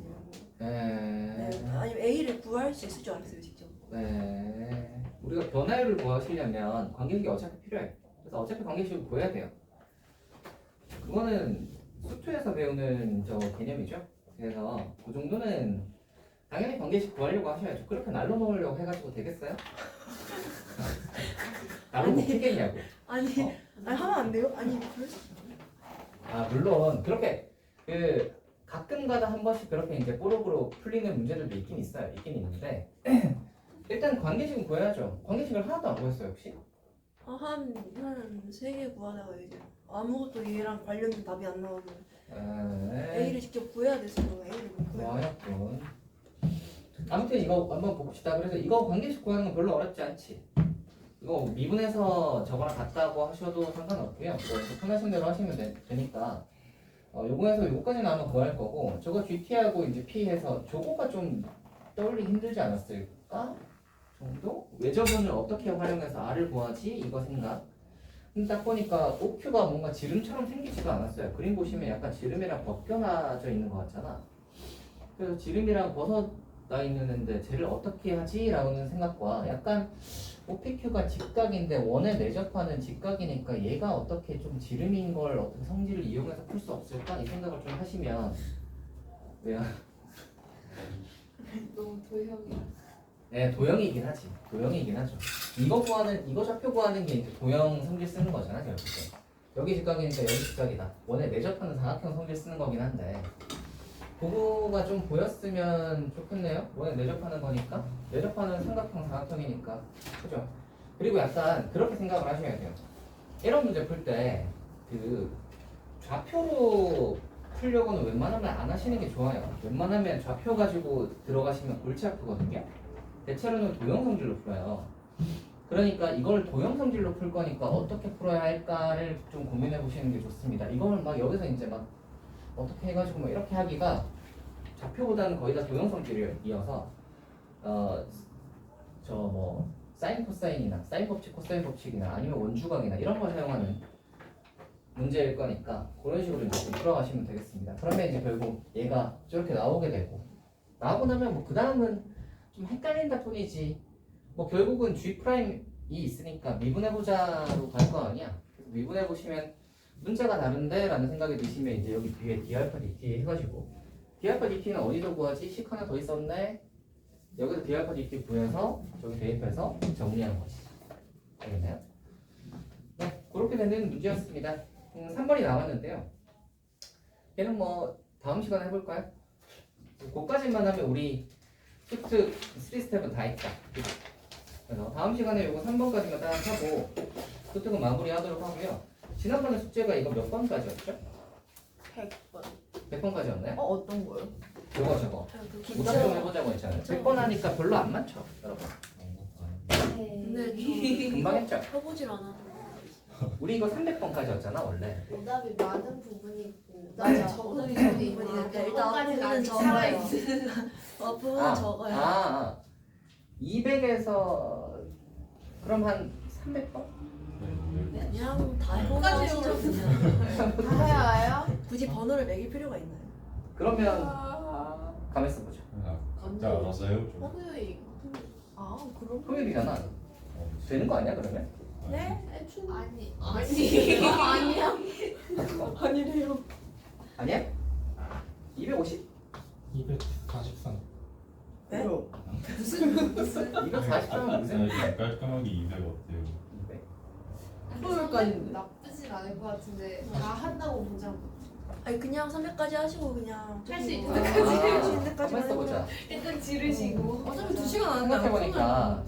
네. 아니면 A를 구할 수 있을 줄 알았어요, 직접. 네. 우리가 변화율을 구하시려면 관계식이 어차피 필요해. 그래서 어차피 관계식을 구해야 돼요. 그거는 수투에서 배우는 저 개념이죠. 그래서 그 정도는 당연히 관계식 구하려고 하셔야죠. 그렇게 날로 먹으려고 해가지고 되겠어요? 날로 아니. 먹히겠냐고. 아니, 어? 아니 하면 안 돼요? 아니 그래서 아 물론 그렇게 그 가끔가다 한 번씩 그렇게 이제 뽀록으로 풀리는 문제들도 있긴 있어요. 있긴 있는데 일단 관계식은 구해야죠. 관계식을 하나도 안 구했어요 혹시? 한 3개 구하다가 이제 아무것도 얘랑 관련된 답이 안 나오고 A를 직접 구해야 됐어요. A를 못 구해요. 뭐였군. 아무튼 이거 한번 봅시다. 그래서 이거 관계식 구하는 건 별로 어렵지 않지. 이거 미분해서 저거랑 같다고 하셔도 상관없고요. 뭐 편하신 대로 하시면 되니까. 요거에서 요거까지는 아마 구할 거고 저거 GT하고 이제 P해서 저거가 좀 떠올리기 힘들지 않았을까? 정도? 외접원을 어떻게 활용해서 R을 구하지? 이거 생각. 근데 딱 보니까 OQ가 뭔가 지름처럼 생기지도 않았어요. 그림 보시면 약간 지름이랑 벗겨나져 있는 것 같잖아. 그래서 지름이랑 벗어나 있는데 쟤를 어떻게 하지? 라는 생각과 약간 OPQ가 직각인데 원에 내접하는 직각이니까 얘가 어떻게 좀 지름인 걸 어떻게 성질을 이용해서 풀 수 없을까? 이 생각을 좀 하시면 왜요? 너무 도형이야. 네, 도형이긴 하지. 도형이긴 하죠. 이거 좌표 구하는 게 이제 도형 성질 쓰는 거잖아, 결국에. 여기 직각이니까 여기 직각이다. 원에 내접하는 사각형 성질 쓰는 거긴 한데 그거가 좀 보였으면 좋겠네요. 원래 내접하는 거니까. 내접하는 삼각형, 사각형이니까. 그죠? 그리고 약간 그렇게 생각을 하셔야 돼요. 이런 문제 풀 때 그 좌표로 풀려고는 웬만하면 안 하시는 게 좋아요. 웬만하면 좌표 가지고 들어가시면 골치 아프거든요. 대체로는 도형성질로 풀어요. 그러니까 이걸 도형성질로 풀 거니까 어떻게 풀어야 할까를 좀 고민해 보시는 게 좋습니다. 이걸 막 여기서 이제 막 어떻게 해가지고 뭐 이렇게 하기가 좌표보다는 거의 다 도형성질이어서 저 뭐 사인 코사인이나 사인 법칙 코사인 법칙이나 아니면 원주각이나 이런 걸 사용하는 문제일 거니까 그런 식으로 이제 좀 풀어가시면 되겠습니다. 그러면 이제 결국 얘가 저렇게 나오게 되고 나오고 나면 뭐 그 다음은 좀 헷갈린다 뿐이지 뭐 결국은 G 프라임이 있으니까 미분해보자로 갈 거 아니야. 미분해보시면 문제가 다른데 라는 생각이 드시면 이제 여기 뒤에 D알파 DT 해가지고 D알파 DT는 어디서 구하지? 식 하나 더 있었네. 여기서 D알파 DT 구해서 저기 대입해서 정리하는 거지. 알겠나요? 네, 그렇게 되는 문제였습니다. 3번이 나왔는데요. 얘는 뭐 다음 시간에 해볼까요? 그거까지만 하면 우리 슈트 3스텝은 다 했다. 그래서 다음 시간에 요거 3번까지만 딱 하고 슈트는 마무리하도록 하고요. 지난번에 숙제가 이거 몇 번까지였죠? 100번. 100번까지였나요? 어떤 거요? 저거 그 오답 좀 해보자고 했잖아요. 100번 하니까 별로 안 많죠, 여러분. 근데 금방 했죠? 해보질 않아. 우리 이거 300번까지였잖아 원래. 오답이 많은 부분이 있고 맞아. 오답이 적은 부분이 있고 일단 까지는 앞부분은 아직 적어요. 살아있는 부분 적어요. 200에서 그럼 한 300번? 그냥 다 끝까지 해보면 다 해와요? 굳이 번호를 매길 필요가 있나요? 그러면 가만 있어 보자. 각자 알아서 해오죠. 허브이 아 그럼 토요일이잖아. 되는 거 아니야 그러면? 네? 아니 아니야 아니래요. 아니야? 250? 243. 네? 240점은 무슨? 깔끔하게 200 어때요? 200? 토요일까지는 나쁘진 않을 것 같은데 다 한다고 보장 못해. 아니 그냥 300까지 하시고 그냥 할수 있는 데까지 데까지. 할 수 있는 가만 데까지만 있어 보자. 일단 지르시고 어차피 2시간 안 생각해보니까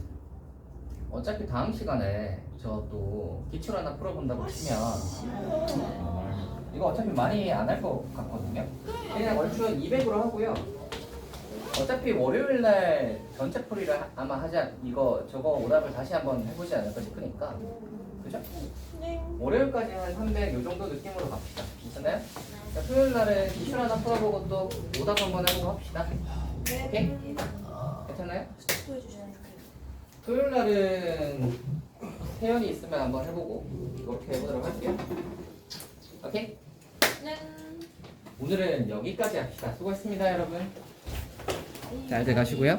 어차피 다음 시간에 저 또 기출 하나 풀어본다고 치면 이거 어차피 많이 안 할 것 같거든요. 그냥 얼추 200으로 하고요. 어차피 월요일 날 전체 풀이를 아마 하자. 이거 저거 오답을 다시 한번 해보지 않을까 싶으니까. 그죠? 네. 월요일까지 한 300 요 정도 느낌으로 갑시다. 괜찮아요? 자, 토요일 날은 기출 하나 풀어보고 또 오답 한번 해보고 합시다. 오케이? 괜찮아요? 스토해 주시면 좋겠네요. 토요일 날은 태연이 있으면 한번 해보고 이렇게 해보도록 할게요. 오케이? 오늘은 여기까지 합시다. 수고했습니다, 여러분. 잘 돼가시고요.